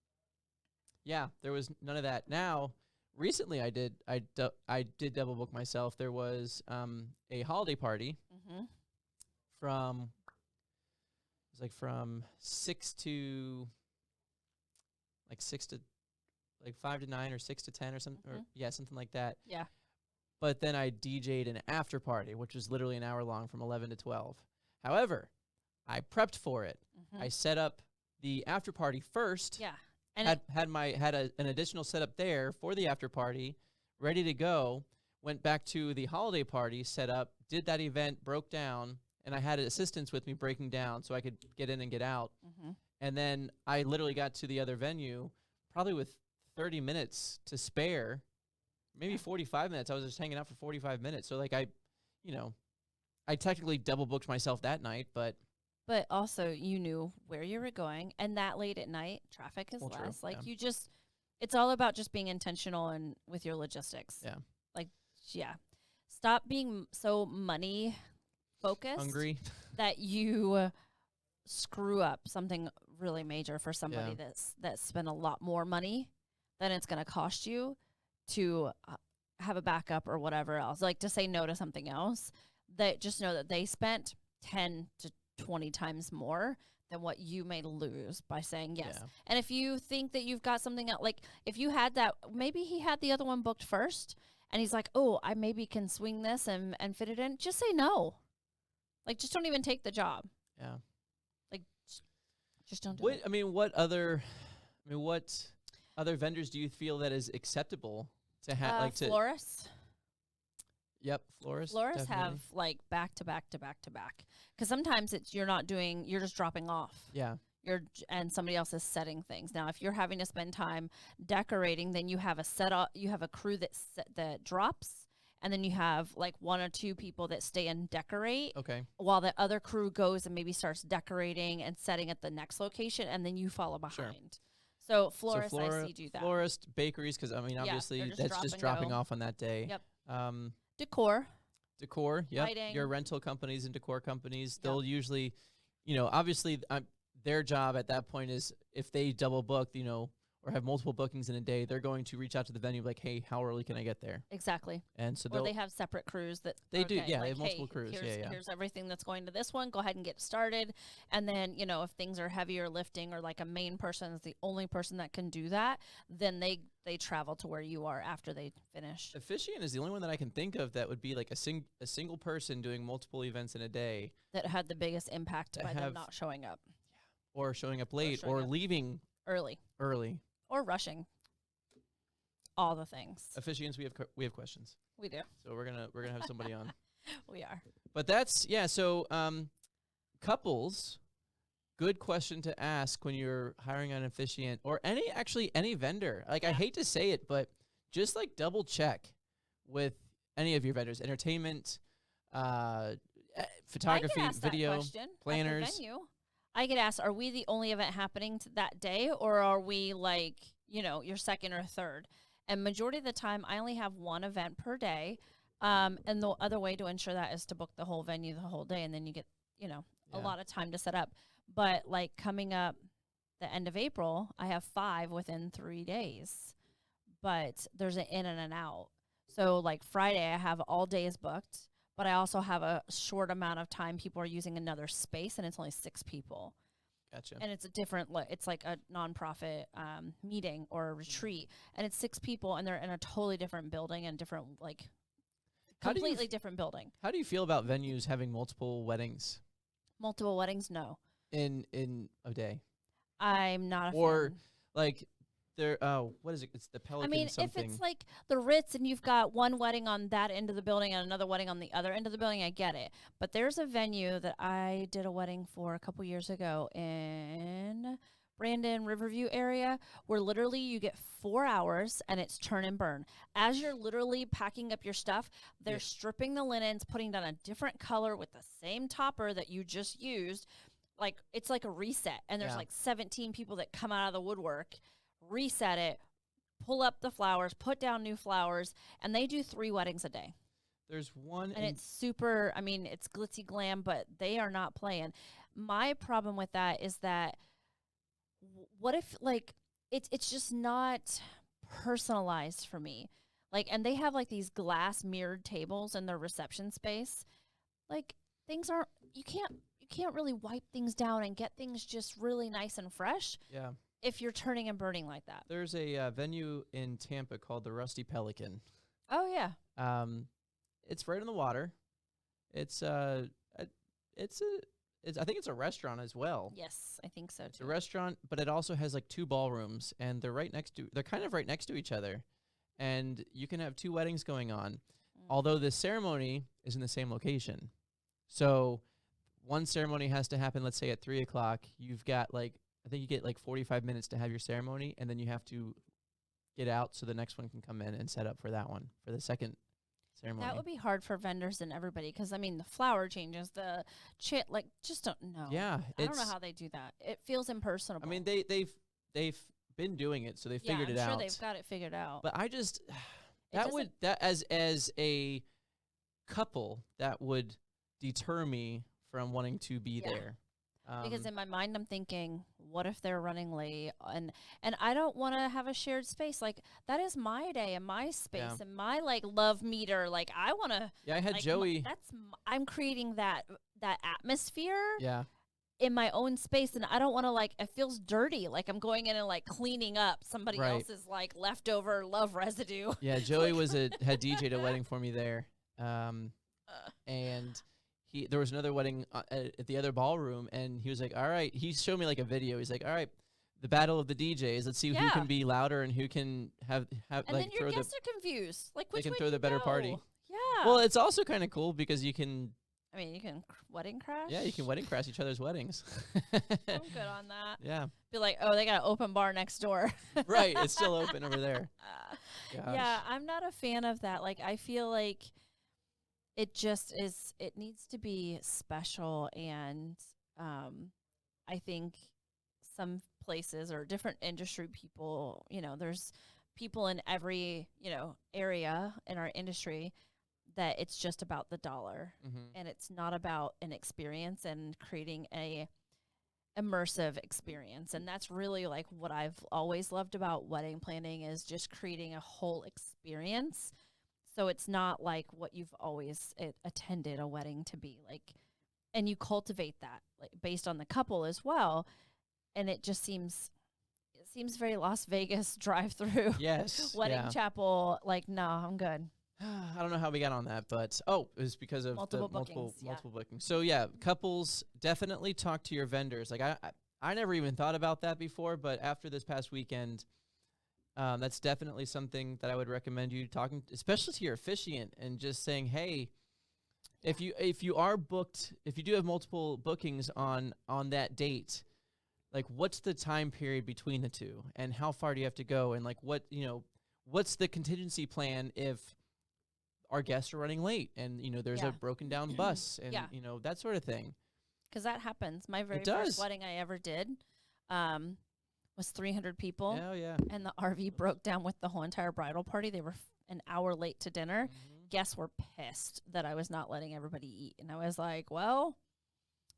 Yeah, there was none of that. Now, recently, I did double book myself. There was a holiday party Mhm. from it was like from 6 to like 6 to like 5 to 9 or 6 to 10 or something, or Mhm. yeah, something like that. Yeah. But then I DJ'd an after party, which was literally an hour long from 11 to 12. However, I prepped for it. Mhm. I set up the after party first. Yeah. And Had an additional setup there for the after party, ready to go. Went back to the holiday party, set up, did that event, broke down, and I had assistants with me breaking down so I could get in and get out. Mhm. And then I literally got to the other venue probably with 30 minutes to spare, maybe 45 minutes. I was just hanging out for 45 minutes. So like I technically double booked myself that night, but also you knew where you were going, and that late at night traffic is Well, true, less. Like yeah. it's all about just being intentional and with your logistics. Yeah. Like yeah. Stop being so money focused hungry. that you screw up something really major for somebody Yeah. that spent a lot more money than it's going to cost you to have a backup or whatever else. Like to say no to something else, that just know that they spent 10 to 20 times more than what you may lose by saying yes. Yeah. And if you think that you've got something else, like if you had that, maybe he had the other one booked first and he's like, oh, I maybe can swing this and fit it in. Just say no. Like, just don't even take the job. Yeah. Like, just don't do it. What other vendors do you feel that is acceptable to have? Florists. Yep, florists. Florists definitely. have like back to back to back to back. Because sometimes you're just dropping off. Yeah. And somebody else is setting things. Now, if you're having to spend time decorating, then you have a crew that drops, and then you have like 1 or 2 people that stay and decorate. Okay. While the other crew goes and maybe starts decorating and setting at the next location, and then you follow behind. Sure. So florists, I see do that. Florist, bakeries, because obviously they're just that's drop just and dropping go. off on that day. Yep. Decor. Yep. Lighting. Your rental companies and decor companies, Yep. they'll usually, obviously their job at that point is if they double book, or have multiple bookings in a day, they're going to reach out to the venue like, hey, how early can I get there? Exactly. And so Or they have separate crews that they do. Yeah, like, they have multiple hey, crews. Here's, Yeah. here's everything that's going to this one. Go ahead and get started. And then, if things are heavier lifting or like a main person is the only person that can do that, then they travel to where you are after they finish. Officiant is the only one that I can think of that would be like a single person doing multiple events in a day, That had the biggest impact That by them have- not showing up or showing up late, showing or up leaving early early. or rushing. All the things. Officiants, we have questions, We do. so we're gonna have somebody on. We are. But that's so couples. Good question to ask when you're hiring an officiant or any vendor. Like, I Yeah. hate to say it, but just like double check with any of your vendors, entertainment, photography, I get asked video, that question planners. At the venue. I get asked, are we the only event happening that day, or are we like, your second or third? And majority of the time, I only have one event per day. And the other way to ensure that is to book the whole venue the whole day, and then you get, a Yeah. lot of time to set up. But like coming up the end of April, I have 5 within 3 days. But there's an in and an out. So like Friday, I have all days booked, but I also have a short amount of time. People are using another space, and it's only 6 people. Gotcha. And it's a different, it's like a nonprofit meeting or a retreat, and it's 6 people, and they're in a totally different building and different, like, How do you completely different building. How do you feel about venues having multiple weddings Multiple weddings, no. in a day? I'm not a Or fan. like there. What is it? It's the I Pelican mean, something. if it's like the Ritz and you've got one wedding on that end of the building and another wedding on the other end of the building, I get it. But there's a venue that I did a wedding for a couple years ago in Brandon, Riverview area, where literally you get 4 hours and it's turn and burn. As you're literally packing up your stuff, they're stripping the linens, putting down a different color with the same topper that you just used. Like, it's like a reset. And there's like 17 people that come out of the woodwork, reset it, pull up the flowers, put down new flowers, and they do 3 weddings a day. There's one, And it's super, I mean, it's glitzy glam, but they are not playing. My problem with that is that what if, like, it's just not personalized for me. Like, and they have, like, these glass mirrored tables in their reception space. Like, things aren't, you can't really wipe things down and get things just really nice and fresh. Yeah. If you're turning and burning like that. There's a venue in Tampa called the Rusty Pelican. Oh, yeah. It's right on the water. It's I think it's a restaurant as well. Yes, I think so, It's too. a restaurant, but it also has like 2 ballrooms, and they're kind of right next to each other, and you can have 2 weddings going on, although the ceremony is in the same location. So one ceremony has to happen, let's say at 3:00. You've got like, I think you get like 45 minutes to have your ceremony, and then you have to get out so the next one can come in and set up for that one, for the second ceremony. That would be hard for vendors and everybody because, I mean, the flower changes, the like, just don't know. Yeah. I don't know how they do that. It feels impersonable. I mean, they've been doing it, so they figured it I'm out. sure they've got it figured out. But I just as a couple, that would deter me from wanting to be there. Because in my mind, I'm thinking, what if they're running late? And I don't want to have a shared space. Like, that is my day and my space and my, like, love meter. Like, I want to. Yeah, I had like, Joey. I'm creating that atmosphere. Yeah. In my own space, and I don't want to, like, it feels dirty. Like, I'm going in and, like, cleaning up somebody else's, like, leftover love residue. Yeah, Joey had DJ'd a wedding for me there. And there was another wedding at the other ballroom, and he was like, all right, he showed me like a video. He's like, all right, the battle of the DJs. Let's see who can be louder and who can have and like then your guests are confused. Like, which they can way throw do the you better go? party. Yeah. Well, it's also kind of cool because you can. I mean, you can wedding crash. Yeah, you can wedding crash each other's weddings. I'm good on that. Yeah. Be like, oh, they got an open bar next door. Right, it's still open over there. Yeah, I'm not a fan of that. Like, I feel like it just is, it needs to be special. And I think some places or different industry people, there's people in every, area in our industry that it's just about the dollar and it's not about an experience and creating a immersive experience. And that's really like what I've always loved about wedding planning is just creating a whole experience. So it's not like what you've always attended a wedding to be like, and you cultivate that like based on the couple as well. And it just seems very Las Vegas drive-through. Yes. Wedding chapel. Like, no, I'm good. I don't know how we got on that, but it was because of Multiple the bookings, multiple bookings. So yeah, couples definitely talk to your vendors. Like I never even thought about that before, but after this past weekend, that's definitely something that I would recommend you talking, especially to your officiant, and just saying, hey, if you are booked, if you do have multiple bookings on that date, like what's the time period between the two, and how far do you have to go, and like what's the contingency plan if our guests are running late and, there's a broken down bus and, that sort of thing. Because that happens. My very first wedding I ever did was 300 people. Oh, yeah. And the RV broke down with the whole entire bridal party. They were an hour late to dinner. Guests were pissed that I was not letting everybody eat. And I was like, well,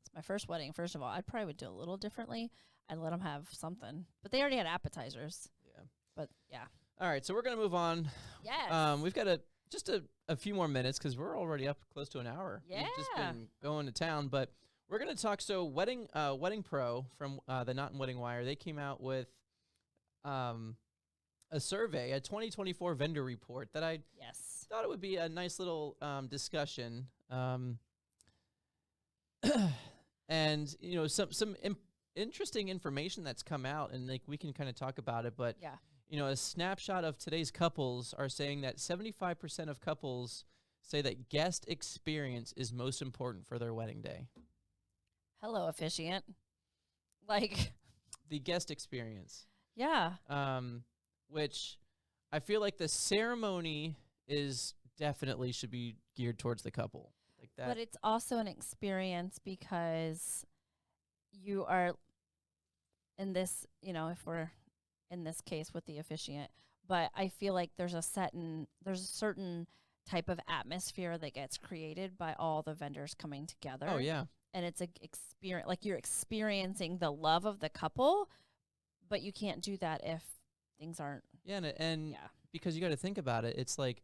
it's my first wedding. First of all, I probably would do a little differently. I'd let them have something. But they already had appetizers. Yeah. But, yeah. All right, so we're going to move on. Yes. We've got just a few more minutes because we're already up close to an hour. Yeah. We've just been going to town, but we're going to talk. So Wedding Pro from the Not in Wedding Wire, they came out with a survey, a 2024 vendor report that I thought it would be a nice little discussion. And, some interesting information that's come out, and like we can kind of talk about it, but a snapshot of today's couples are saying that 75% of couples say that guest experience is most important for their wedding day. Hello, officiant. Like, The guest experience. yeah. Which I feel like the ceremony is definitely should be geared towards the couple. Like that. But it's also an experience because you are in this, if we're in this case with the officiant, but I feel like there's a certain type of atmosphere that gets created by all the vendors coming together. Oh, yeah. And it's a experience, like you're experiencing the love of the couple, but you can't do that if things aren't. Yeah, and because you got to think about it, it's like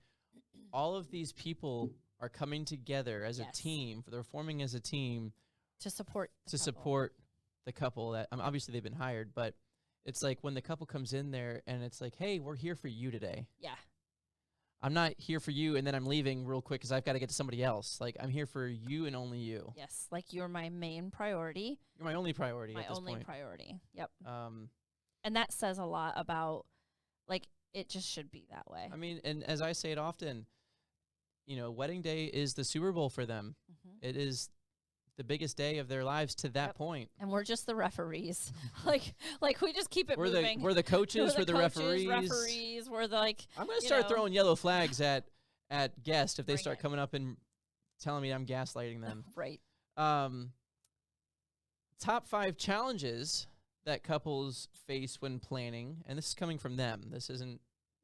all of these people are coming together as a team. They're forming as a team to support the couple that obviously they've been hired, but it's like when the couple comes in there and it's like, hey, we're here for you today. Yeah. I'm not here for you and then I'm leaving real quick because I've got to get to somebody else. Like, I'm here for you and only you. Yes, like you're my main priority. You're my only priority my at this only point. priority. Yep. And that says a lot about, like, it just should be that way. I mean, and as I say it often, wedding day is the Super Bowl for them. Mm-hmm. It is the biggest day of their lives to that point. And we're just the referees. like we just keep it moving. We're the coaches, we're the referees. We're the, like, I'm going to start throwing yellow flags at guests if they start coming up and telling me I'm gaslighting them. Right. Top 5 challenges that couples face when planning, and this is coming from them. This isn't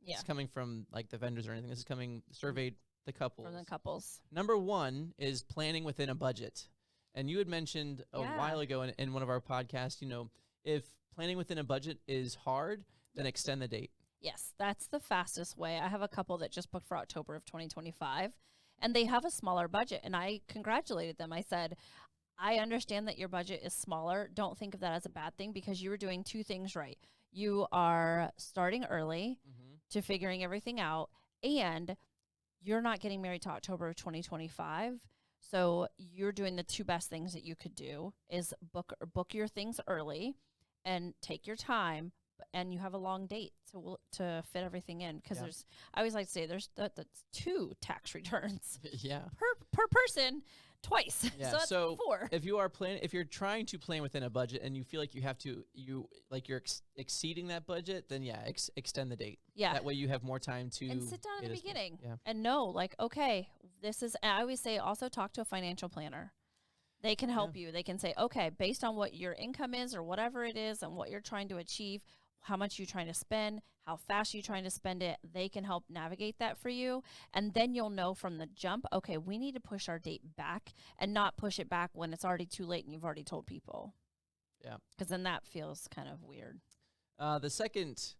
it's coming from like the vendors or anything. This is coming surveyed the couples. From the couples. Number 1 is planning within a budget. And you had mentioned a while ago in one of our podcasts, if planning within a budget is hard, then extend the date. Yes, that's the fastest way. I have a couple that just booked for October of 2025, and they have a smaller budget, and I congratulated them. I said, I understand that your budget is smaller. Don't think of that as a bad thing because you were doing 2 things right. You are starting early to figuring everything out, and you're not getting married to October of 2025. So you're doing the 2 best things that you could do is book your things early and take your time, and you have a long date to fit everything in because I always like to say that's 2 tax returns per person twice. Yeah. So that's 4. If you're trying to plan within a budget and you feel like you're exceeding that budget, then extend the date. Yeah. That way you have more time to and sit down in the beginning Yeah. and know, like, okay, I always say also talk to a financial planner. They can help you. They can say, okay, based on what your income is or whatever it is and what you're trying to achieve, how much you're trying to spend, how fast you're trying to spend it, they can help navigate that for you. And then you'll know from the jump, okay, we need to push our date back and not push it back when it's already too late and you've already told people. Yeah. Because then that feels kind of weird. The second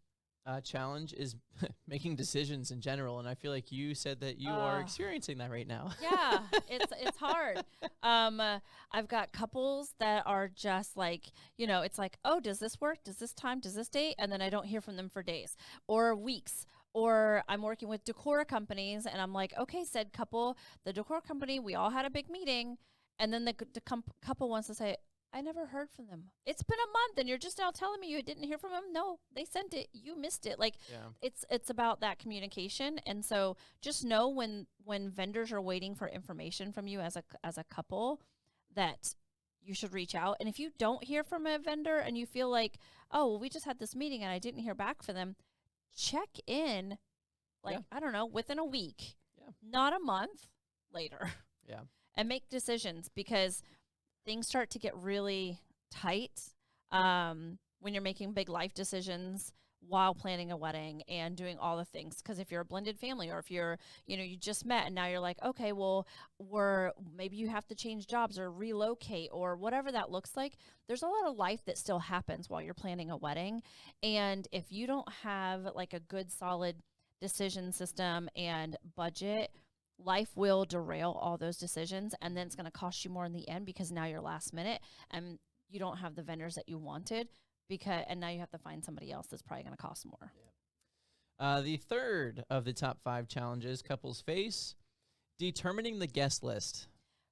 challenge is making decisions in general, and I feel like you said that you are experiencing that right now. Yeah, it's hard. I've got couples that are just like, it's like, oh, does this work? Does this time? Does this date? And then I don't hear from them for days or weeks. Or I'm working with decor companies, and I'm like, okay, said couple, the decor company, we all had a big meeting, and then the couple wants to say, I never heard from them. It's been a month and you're just now telling me you didn't hear from them. No, they sent it. You missed it. Like it's about that communication. And so just know when vendors are waiting for information from you as a couple that you should reach out. And if you don't hear from a vendor and you feel like, oh, well, we just had this meeting and I didn't hear back from them, check in I don't know, within a week, not a month later. Yeah. And make decisions because things start to get really tight when you're making big life decisions while planning a wedding and doing all the things. Because if you're a blended family or if you're, you just met and now you're like, okay, well, maybe you have to change jobs or relocate or whatever that looks like. There's a lot of life that still happens while you're planning a wedding. And if you don't have like a good, solid decision system and budget, life will derail all those decisions, and then it's going to cost you more in the end because now you're last minute and you don't have the vendors that you wanted and now you have to find somebody else that's probably going to cost more. Yeah. The third of the top 5 challenges couples face, determining the guest list.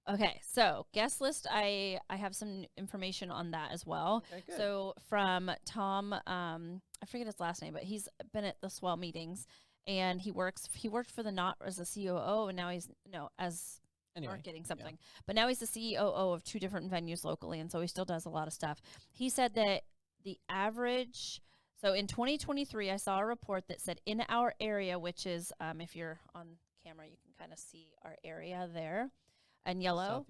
Okay, so guest list, I have some information on that as well. Okay, good. So from Tom, I forget his last name, but he's been at the Swell meetings, and he worked for the Knot as a COO, and now he's as marketing something. But now he's the COO of 2 different venues locally, and so he still does a lot of stuff. He said that the average. So in 2023, I saw a report that said in our area, which is if you're on camera, you can kind of see our area there. And yellow,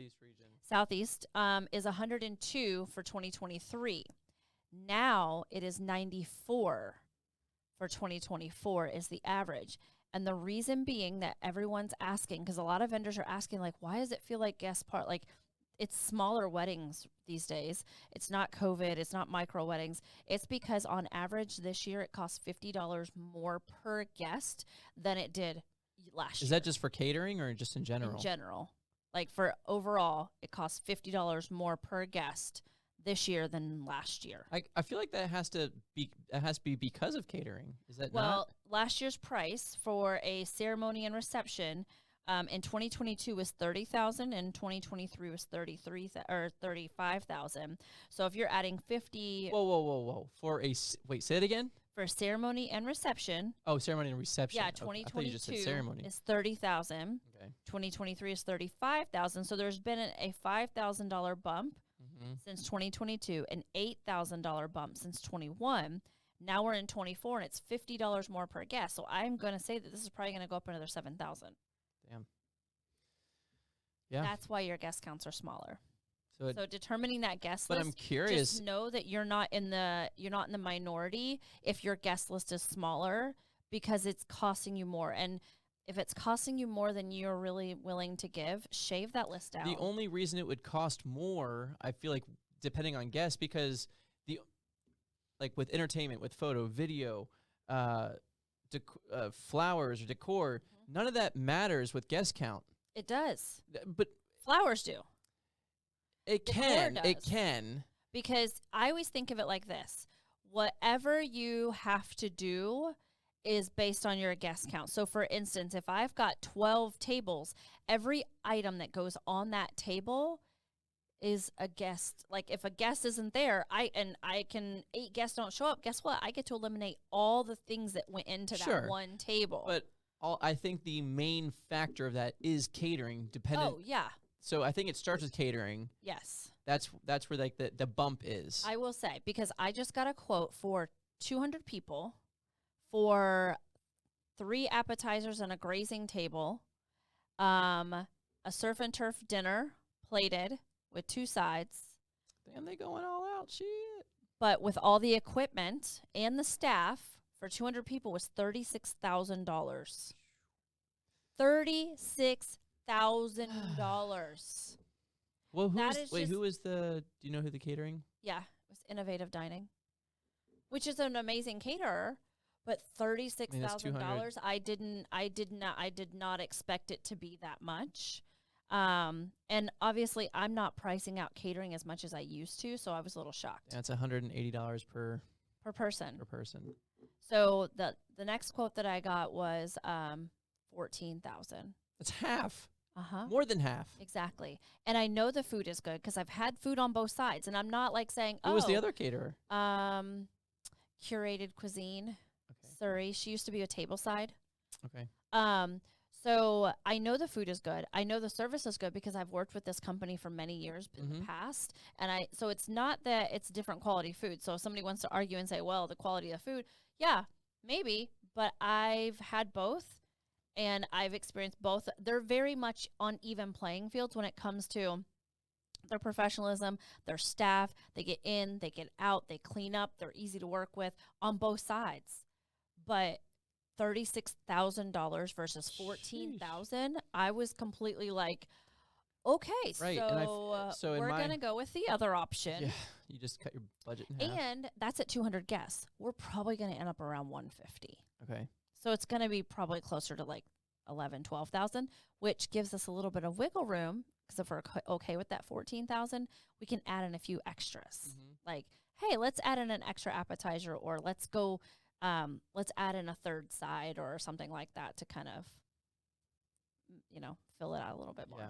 Southeast is 102 for 2023. Now it is 94 for 2024 is the average. And the reason being that everyone's asking, because a lot of vendors are asking, like, why does it feel like guest part? Like, it's smaller weddings these days. It's not COVID. It's not micro weddings. It's because on average this year it costs $50 more per guest than it did last year. Is that just for catering or just in general? In general. Like for overall, it costs $50 more per guest this year than last year. I feel like that has to be because of catering. Is that well, last year's price for a ceremony and reception in 2022 was $30,000, and 2023 was $35,000. So if you're adding 50, whoa! Wait, say it again. For ceremony and reception. Oh, ceremony and reception. Yeah, okay. 2022 ceremony. is $30,000. Okay. 2023 is $35,000. So there's been a $5,000 bump since 2022, an $8,000 bump since 21. Now we're in 24, and it's $50 more per guest. So I'm going to say that this is probably going to go up another $7,000. Damn. Yeah. That's why your guest counts are smaller. So determining that guest but list, I'm curious. just know that you're not in the minority if your guest list is smaller, because it's costing you more. And if it's costing you more than you're really willing to give, shave that list out. The only reason it would cost more, I feel like, depending on guests, because like with entertainment, with photo, video, flowers or decor, none of that matters with guest count. It does. But flowers do. It can. Because I always think of it like this. Whatever you have to do is based on your guest count. So for instance, if I've got 12 tables, every item that goes on that table is a guest. Like if a guest isn't there, 8 guests don't show up, guess what? I get to eliminate all the things that went into that one table. But I think the main factor of that is catering, dependent. Oh, yeah. So I think it starts with catering. Yes. That's where like the bump is. I will say, because I just got a quote for 200 people for 3 appetizers and a grazing table, a surf and turf dinner plated with 2 sides. Damn, they going all out, shit. But with all the equipment and the staff for 200 people was $36,000. $36,000. Well, who is do you know who the catering? Yeah, it was Innovative Dining, which is an amazing caterer, but $36,000. I did not expect it to be that much. And obviously I'm not pricing out catering as much as I used to, so I was a little shocked. That's $180 per person. Per person. So the next quote that I got was $14,000. That's half. Uh-huh. More than half. Exactly. And I know the food is good because I've had food on both sides, and I'm not like saying, Who was the other caterer? Curated Cuisine. Okay. Surrey. She used to be a tableside. Okay. So I know the food is good. I know the service is good because I've worked with this company for many years in the past. And so it's not that it's different quality food. So if somebody wants to argue and say, well, the quality of the food, yeah, maybe. But I've had both. And I've experienced both. They're very much on even playing fields when it comes to their professionalism, their staff. They get in, they get out, they clean up. They're easy to work with on both sides. But $36,000 versus $14,000, I was completely like, okay, right. So we're going to go with the other option. Yeah, you just cut your budget in half. And that's at 200 guests. We're probably going to end up around 150. Okay. So it's going to be probably closer to like 11, 12,000, which gives us a little bit of wiggle room. Because if we're okay with that 14,000, we can add in a few extras. Like, hey, let's add in an extra appetizer, or let's add in a third side or something like that to kind of, fill it out a little bit more. Yeah.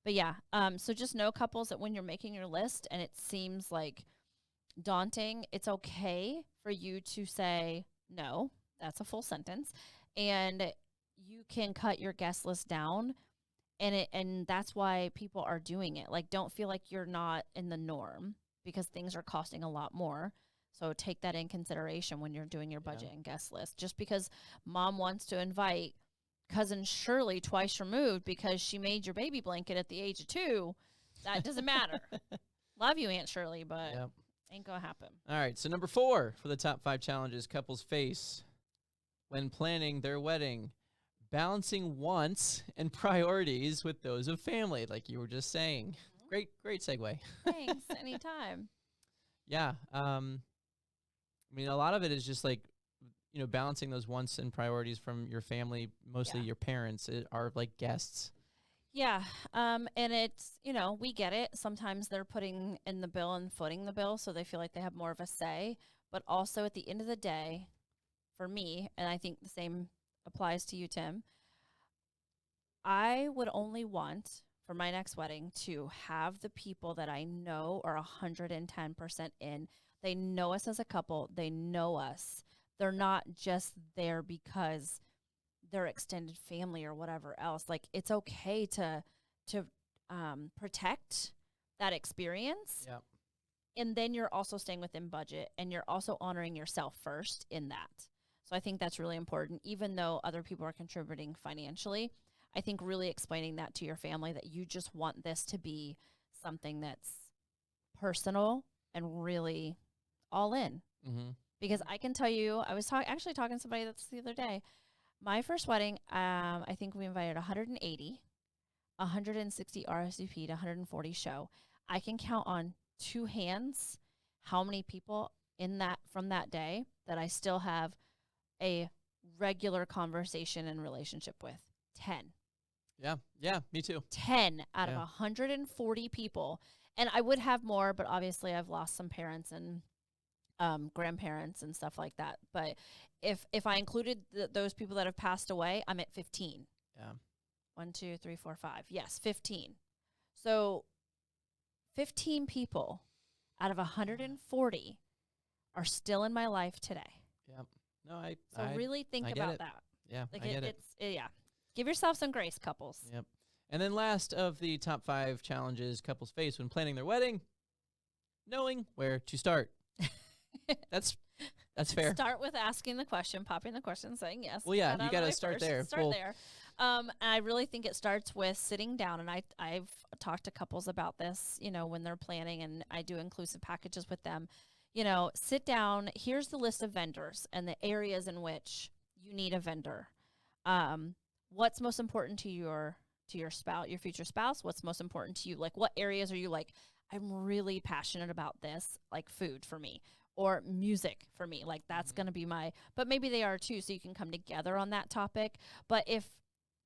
But yeah, so just know, couples, that when you're making your list and it seems like daunting, it's okay for you to say no. That's a full sentence. And you can cut your guest list down, and that's why people are doing it. Like, don't feel like you're not in the norm, because things are costing a lot more. So take that in consideration when you're doing your budget and guest list. Just because mom wants to invite cousin Shirley twice removed because she made your baby blanket at the age of 2, that doesn't matter. Love you, Aunt Shirley, but Yep. ain't gonna happen. All right, so number 4 for the top 5 challenges couples face when planning their wedding: balancing wants and priorities with those of family, like you were just saying. Great segue. Thanks, anytime. Yeah. I mean, a lot of it is just like, balancing those wants and priorities from your family, mostly your parents, are like guests. Yeah, and it's, we get it. Sometimes they're putting in the bill and footing the bill, so they feel like they have more of a say. But also at the end of the day, for me, and I think the same applies to you, Tim, I would only want for my next wedding to have the people that I know are 110% in. They know us as a couple. They know us. They're not just there because they're extended family or whatever else. Like, it's okay to protect that experience. Yeah. And then you're also staying within budget, and you're also honoring yourself first in that. So I think that's really important, even though other people are contributing financially. I think really explaining that to your family, that you just want this to be something that's personal and really all in. Mm-hmm. Because I can tell you, I was actually talking to somebody that's the other day. My first wedding, I think we invited 180, 160 RSVP'd, 140 show. I can count on 2 hands how many people in that from that day that I still have a regular conversation and relationship with. 10. Yeah, me too. 10 out of 140 people. And I would have more, but obviously I've lost some parents and grandparents and stuff like that. But if I included those people that have passed away, I'm at 15. Yeah. 1, 2, 3, 4, 5. Yes, 15. So 15 people out of 140 are still in my life today. Yep. No, So really think about that. Yeah, Like I get it. Yeah. Give yourself some grace, couples. Yep. And then last of the top 5 challenges couples face when planning their wedding: knowing where to start. That's fair. Start with asking the question, popping the question, saying yes. Well, yeah, you got to start there. Start there. I really think it starts with sitting down, and I've talked to couples about this, when they're planning, and I do inclusive packages with them. Sit down. Here's the list of vendors and the areas in which you need a vendor. What's most important to your spouse, your future spouse? What's most important to you? Like, what areas are you like, I'm really passionate about this, like food for me, or music for me. Like, that's going to be but maybe they are too, so you can come together on that topic. But if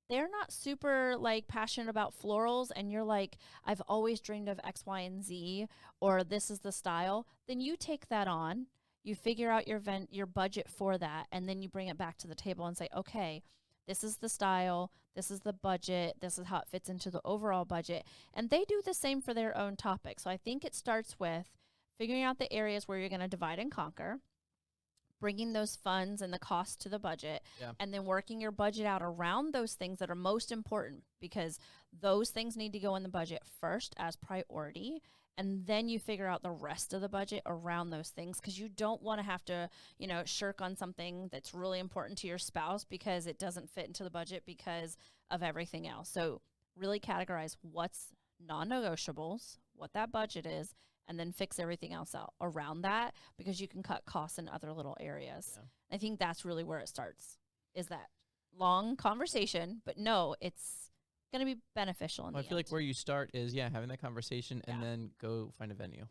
they're not super like passionate about florals, and you're like, I've always dreamed of X, Y, and Z, or this is the style, then you take that on, you figure out your budget for that, and then you bring it back to the table and say, okay, this is the style, this is the budget, this is how it fits into the overall budget. And they do the same for their own topic. So I think it starts with figuring out the areas where you're going to divide and conquer, bringing those funds and the cost to the budget, and then working your budget out around those things that are most important, because those things need to go in the budget first as priority. And then you figure out the rest of the budget around those things, because you don't want to have to, shirk on something that's really important to your spouse because it doesn't fit into the budget because of everything else. So really categorize what's non-negotiables, what that budget is, and then fix everything else out around that, because you can cut costs in other little areas. Yeah. I think that's really where it starts, is that long conversation, but no, it's going to be beneficial in the end. I feel like where you start is, having that conversation and then go find a venue.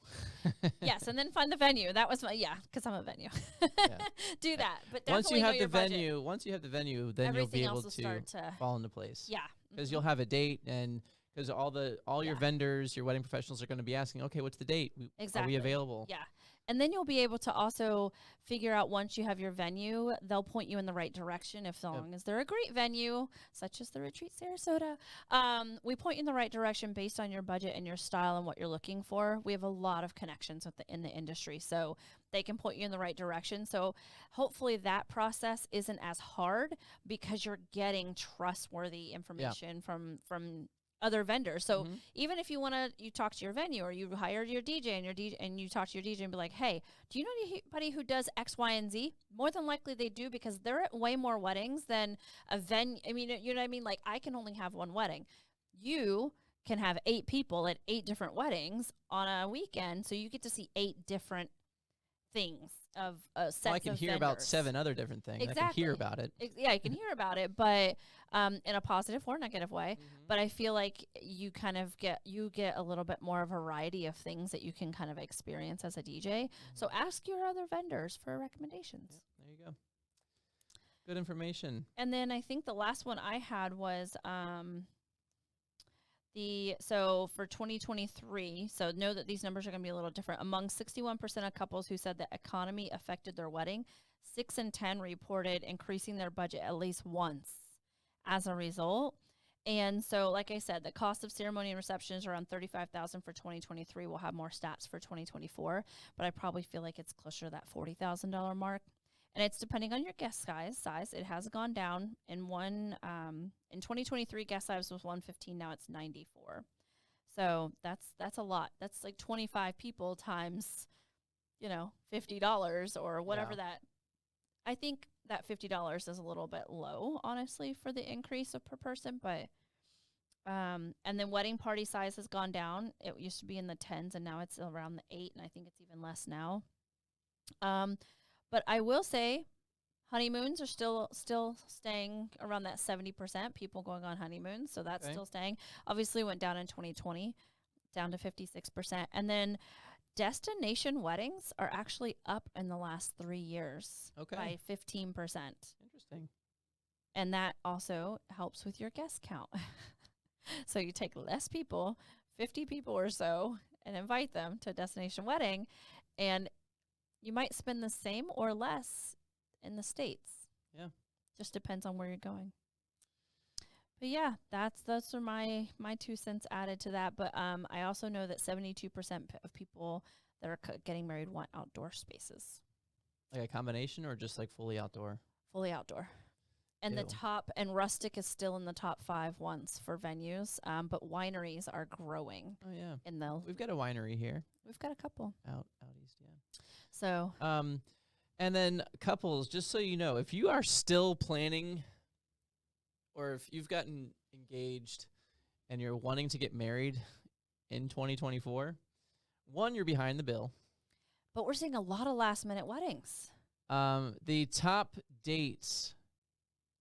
Yes, and then find the venue. That was because I'm a venue. Do that. But once you have the venue, then everything you'll be able to start to fall into place. Yeah. Because you'll have a date, and Because all your vendors, your wedding professionals are going to be asking, okay, what's the date? Exactly. Are we available? Yeah. And then you'll be able to also figure out, once you have your venue, they'll point you in the right direction if, so long as they're a great venue, such as the Retreat Sarasota. We point you in the right direction based on your budget and your style and what you're looking for. We have a lot of connections in the industry, so they can point you in the right direction. So hopefully that process isn't as hard because you're getting trustworthy information from other vendors. So even if you talk to your venue, or you hired your DJ and you talk to your DJ and be like, hey, do you know anybody who does X, Y, and Z? More than likely they do, because they're at way more weddings than a venue. I mean, you know what I mean? Like, I can only have one wedding. You can have 8 people at 8 different weddings on a weekend. So you get to see 8 different things of sets well, I can of hear vendors. about 7 other different things. Exactly. I can hear about it. Yeah, I can hear about it, but in a positive or negative way. But I feel like you kind of get a little bit more variety of things that you can kind of experience as a DJ. So ask your other vendors for recommendations. Yep, there you go. Good information. And then I think the last one I had was so for 2023, so know that these numbers are going to be a little different. Among 61% of couples who said the economy affected their wedding, 6 in 10 reported increasing their budget at least once as a result. And so, like I said, the cost of ceremony and reception is around $35,000 for 2023. We'll have more stats for 2024, but I probably feel like it's closer to that $40,000 mark. And it's depending on your guest size. It has gone down. In 2023, guest size was 115. Now it's 94. So that's a lot. That's like 25 people times, $50 or whatever that. I think that $50 is a little bit low, honestly, for the increase of per person. But and then wedding party size has gone down. It used to be in the 10s, and now it's around the 8, and I think it's even less now. But I will say honeymoons are still staying around that 70%, people going on honeymoons. So that's still staying. Obviously went down in 2020, down to 56%. And then destination weddings are actually up in the last 3 years by 15%. Interesting. And that also helps with your guest count. So you take less people, 50 people or so, and invite them to a destination wedding, and you might spend the same or less in the States. Yeah. Just depends on where you're going. But yeah, those are my 2 cents added to that. But I also know that 72% of people that are getting married want outdoor spaces. Like a combination, or just like fully outdoor? Fully outdoor. And and rustic is still in the top 5 ones for venues. But wineries are growing. Oh yeah. We've got a winery here. We've got a couple. Out east, yeah. So and then couples, just so you know, if you are still planning, or if you've gotten engaged and you're wanting to get married in 2024, you're behind the bill. But we're seeing a lot of last minute weddings. The top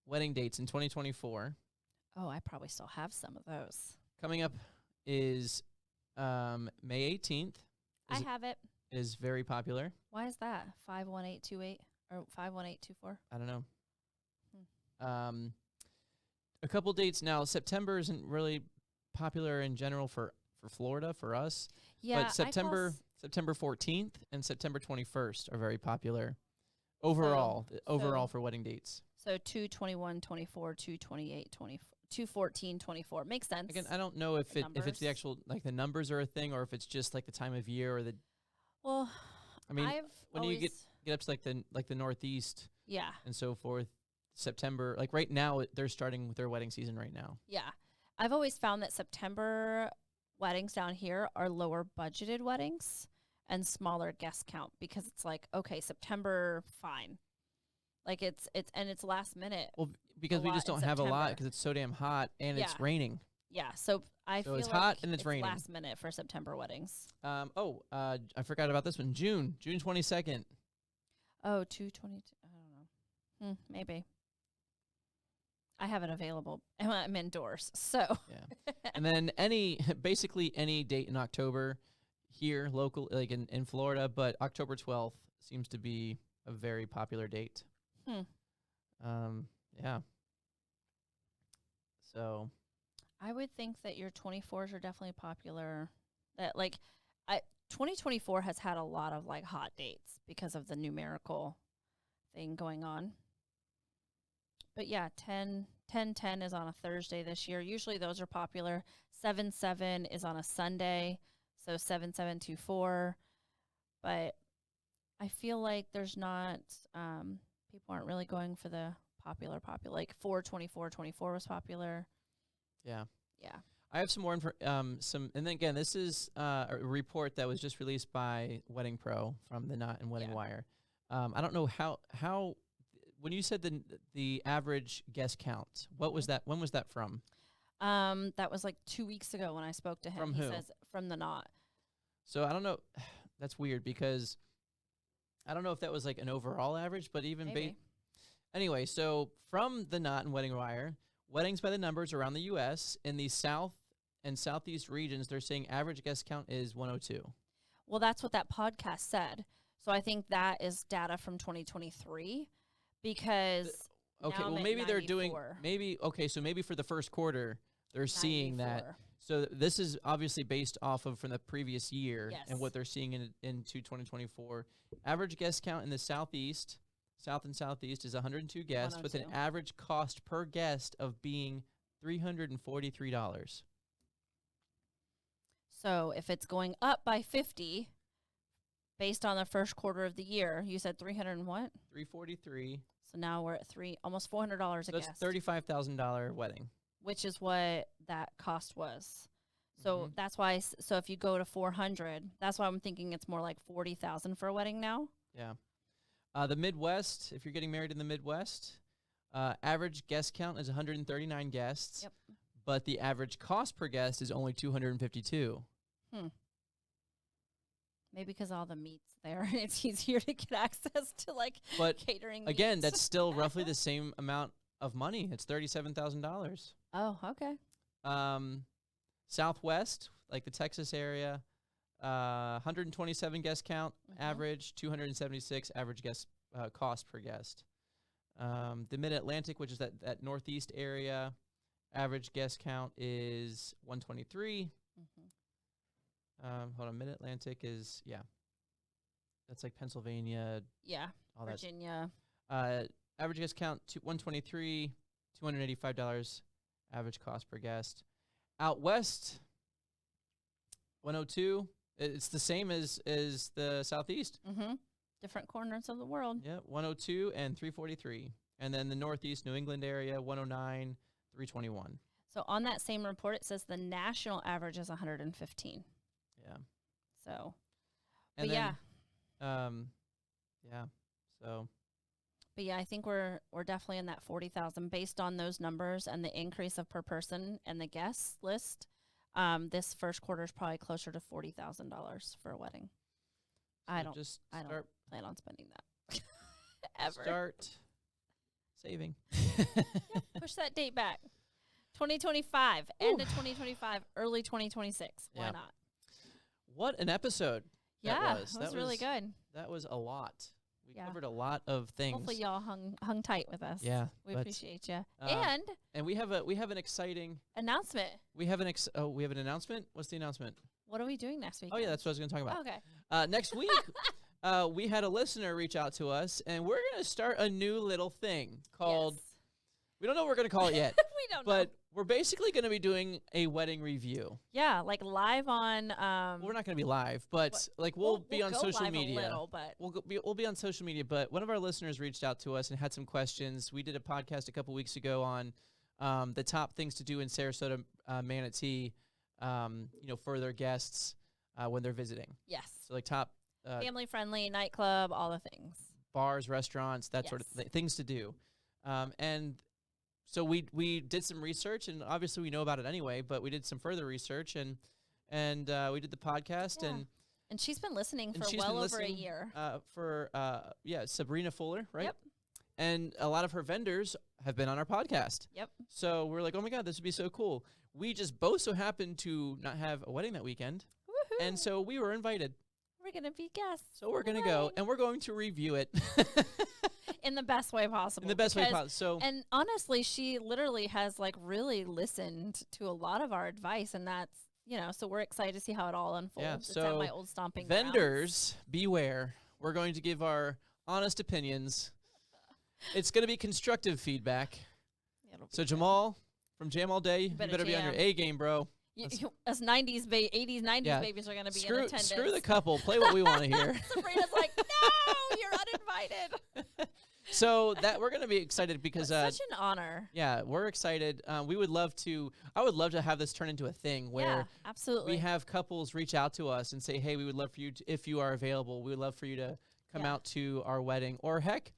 wedding dates in 2024. Oh, I probably still have some of those. Coming up is May 18th. I have it. Is very popular. Why is that? 51828 or 51824? I don't know. A couple dates now. September isn't really popular in general for Florida, for us. Yeah. But September 14th and September 21st are very popular overall for wedding dates. So 2/21/24, 2/28/24, 2/14/24 makes sense. Again, I don't know if it's the actual, like, the numbers are a thing, or if it's just like the time of year, or the. Well, I mean, when you get up to like the Northeast, and so forth, September, like right now, they're starting with their wedding season right now. Yeah, I've always found that September weddings down here are lower budgeted weddings and smaller guest count, because it's like, okay, September, fine. Like it's last minute. Well, because we just don't have a lot, because it's so damn hot and it's raining. Yeah, so I feel it's like hot and it's raining. Last minute for September weddings. I forgot about this one. June 22nd. Oh, 2/22. I don't know. Maybe. I have it available. I'm indoors, so. Yeah. And then basically any date in October here, local, like in Florida, but October 12th seems to be a very popular date. Yeah. So. I would think that your 24s are definitely popular. That 2024 has had a lot of like hot dates because of the numerical thing going on. But yeah, 10 is on a Thursday this year. Usually those are popular. 7/7 is on a Sunday, so 7/7/24. But I feel like there's not people aren't really going for the popular. Like 4/24/24 was popular. Yeah. Yeah. I have some more and then again, this is a report that was just released by Wedding Pro from the Knot and Wedding Wire. I don't know how when you said the average guest count, what was that? When was that from? That was like 2 weeks ago when I spoke to him. From he who? says from the Knot. So I don't know. That's weird because I don't know if that was like an overall average, but even Maybe. anyway. So from the Knot and Wedding Wire, weddings by the numbers around the U.S. in the South and Southeast regions, they're saying average guest count is 102. Well, that's what that podcast said. So I think that is data from 2023 because Okay, now I'm well at maybe they're doing 94. so maybe for the first quarter they're seeing that. 94. So this is obviously based off of from the previous year Yes. and what they're seeing into 2024. Average guest count in the South and Southeast is 102 guests with an 102. average cost per guest of being $343. So if it's going up by 50 based on the first quarter of the year, you said 300 and what? 343. So now we're at almost $400 a So that's guest, $35,000 wedding. which is what that cost was. So that's why. So if you go to 400, that's why I'm thinking it's more like 40,000 for a wedding now. Yeah. The Midwest, if you're getting married in the Midwest, average guest count is 139 guests. Yep. But the average cost per guest is only 252. Maybe because all the meat's there, it's easier to get access to like But catering. again, meats. that's still roughly the same amount of money. It's $37,000. Oh, okay. Southwest, like the Texas area, 127 guest count average, 276 average guest cost per guest. The Mid-Atlantic, which is that Northeast area, average guest count is 123. Hold on, Mid-Atlantic is, that's like Pennsylvania. Yeah, all Virginia. that. Average guest count, 123, $285 average cost per guest. Out West, 102. It's the same as the Southeast. Different corners of the world. Yeah, 102 and 343. And then the Northeast New England area, 109, 321. So on that same report, it says the national average is 115. Yeah. So, And but then, yeah. So, But yeah, I think we're definitely in that 40,000 based on those numbers and the increase of per person and the guest list. This first quarter is probably closer to $40,000 for a wedding. I don't plan on spending that ever. Start saving. Push that date back. 2025, end of 2025, early 2026. Why Yeah. not? What an episode. Yeah, that was. it was really good. That was a lot. We Yeah. covered a lot of things. Hopefully y'all hung tight with us. Yeah, We but, appreciate you. And and we have an exciting announcement. we have an announcement. What's the announcement? What are we doing next week? Oh yeah, that's what I was going to talk about. Okay. Next week, we had a listener reach out to us, and we're going to start a new little thing called. Yes. We don't know what we're going to call it yet, We don't know. but we're basically going to be doing a wedding review. Yeah, like live on. We're not going to be live, but like we'll be on go social live media. A little, but We'll be on social media, but one of our listeners reached out to us and had some questions. We did a podcast a couple weeks ago on the top things to do in Sarasota, Manatee, for their guests when they're visiting. yes, So like top family friendly nightclub, all the things. bars, restaurants, that sort of things to do. And so we did some research, and obviously we know about it anyway, but we did some further research, and we did the podcast, Yeah. And she's been listening for she's well been over a listening, year. Sabrina Fuller, right? Yep. And a lot of her vendors have been on our podcast. Yep. So we're like, oh my God, this would be so cool. We just both so happened to not have a wedding that weekend. Woohoo. And so we were invited. We're going to be guests. So we're going to go, and we're going to review it. In the best way possible. In the best way possible. So, and honestly, she literally has like really listened to a lot of our advice, and that's, you know, so we're excited to see how it all unfolds. yeah, It's so at my old stomping vendors, beware. We're going to give our honest opinions. It's going to be constructive feedback. grounds. So Jamal from Jam All Day, you better be on your jam. A game, bro. Us 90s, 80s, 90s Yeah. babies are going to be in Screw attendance. the couple. Play what we want to hear. Sabrina's like, no, you're uninvited. So that we're going to be excited because Such an honor. yeah, we're excited. We would love to. I would love to have this turn into a thing Yeah, where absolutely. we have couples reach out to us and say, "Hey, we would love for you to, if you are available, we would love for you to come Yeah. out to our wedding." Or heck,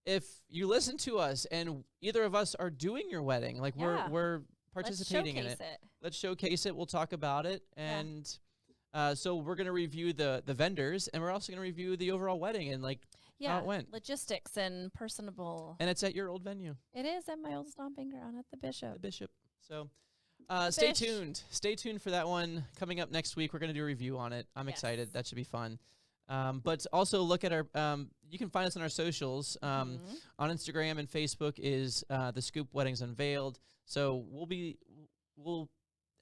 if you listen to us and either of us are doing your wedding, like Yeah. we're participating in Let's it. showcase it. Let's showcase it. We'll talk about it, Yeah. and so we're gonna review the vendors, and we're also gonna review the overall wedding and like Yeah, how it went. logistics and personable. And it's at your old venue, It is at my old stomping ground at the Bishop. the Bishop. So stay Bish. tuned. Stay tuned for that one coming up next week. We're gonna do a review on it. I'm excited. Yes. That should be fun. But also look at our. You can find us on our socials. Mhm. On Instagram and Facebook is the Scoop Weddings Unveiled. So we'll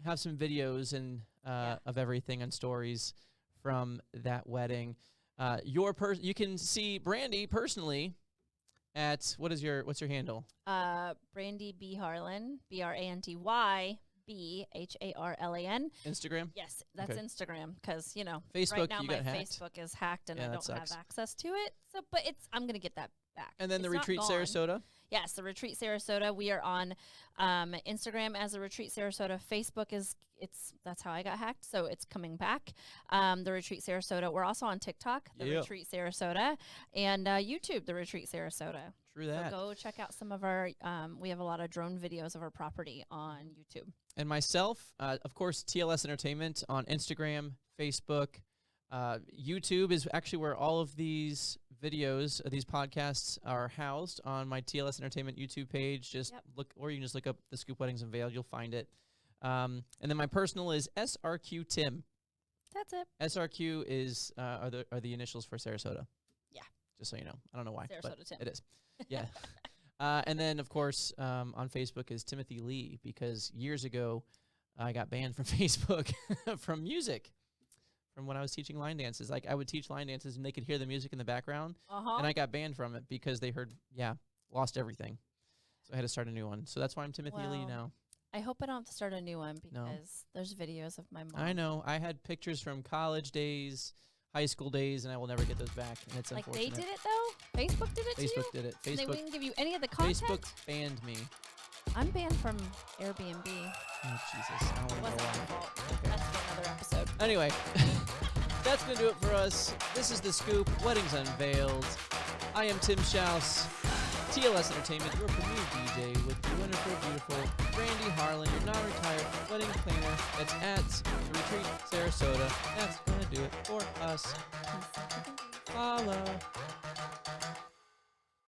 have some videos and Yeah. of everything and stories from that wedding. You can see Brandy personally at what's your handle? Brandy B. Harlan, BRANDY BHARLAN. Instagram. Yes, that's Okay. Instagram because Facebook, right now you my got hacked. Facebook is hacked and Yeah, I that don't sucks. have access to it. So, but I'm gonna get that back. And then the It's not Retreat gone. Sarasota. Yes, the Retreat Sarasota. We are on Instagram as the Retreat Sarasota. Facebook that's how I got hacked, so it's coming back. The Retreat Sarasota. We're also on TikTok, the Yeah. Retreat Sarasota, and YouTube, the Retreat Sarasota. True So that. go check out some of our. We have a lot of drone videos of our property on YouTube. And myself, of course, TLS Entertainment on Instagram, Facebook. YouTube is actually where all of these videos, these podcasts are housed on my TLS Entertainment YouTube page. Just Yep. look, or you can just look up the Scoop Weddings Unveiled. You'll find it. And then my personal is SRQ Tim. That's it. SRQ is are the initials for Sarasota. Yeah. Just so you know, I don't know why, but Sarasota Tim. it is. Yeah. And then of course on Facebook is Timothy Lee because years ago I got banned from Facebook from music. From when I was teaching line dances. Like, I would teach line dances, and they could hear the music in the background, and I got banned from it because they heard, lost everything. So I had to start a new one. So that's why I'm Timothy Lee Well, now. I hope I don't have to start a new one because No. there's videos of my mom. I know. I had pictures from college days, high school days, and I will never get those back, and it's Like unfortunate. they did it though. Facebook did it to you. Facebook did it. And they Facebook wouldn't give you any of the content. Facebook banned me. I'm banned from Airbnb. Oh, Jesus. I don't It want wasn't to my know fault. Okay. That's for another episode. Anyway, that's going to do it for us. This is The Scoop, Weddings Unveiled. I am Tim Schaus, TLS Entertainment, your premier DJ with the wonderful, beautiful Brandy Harlan, your non-retired wedding planner that's at the Retreat Sarasota. That's going to do it for us. Holla.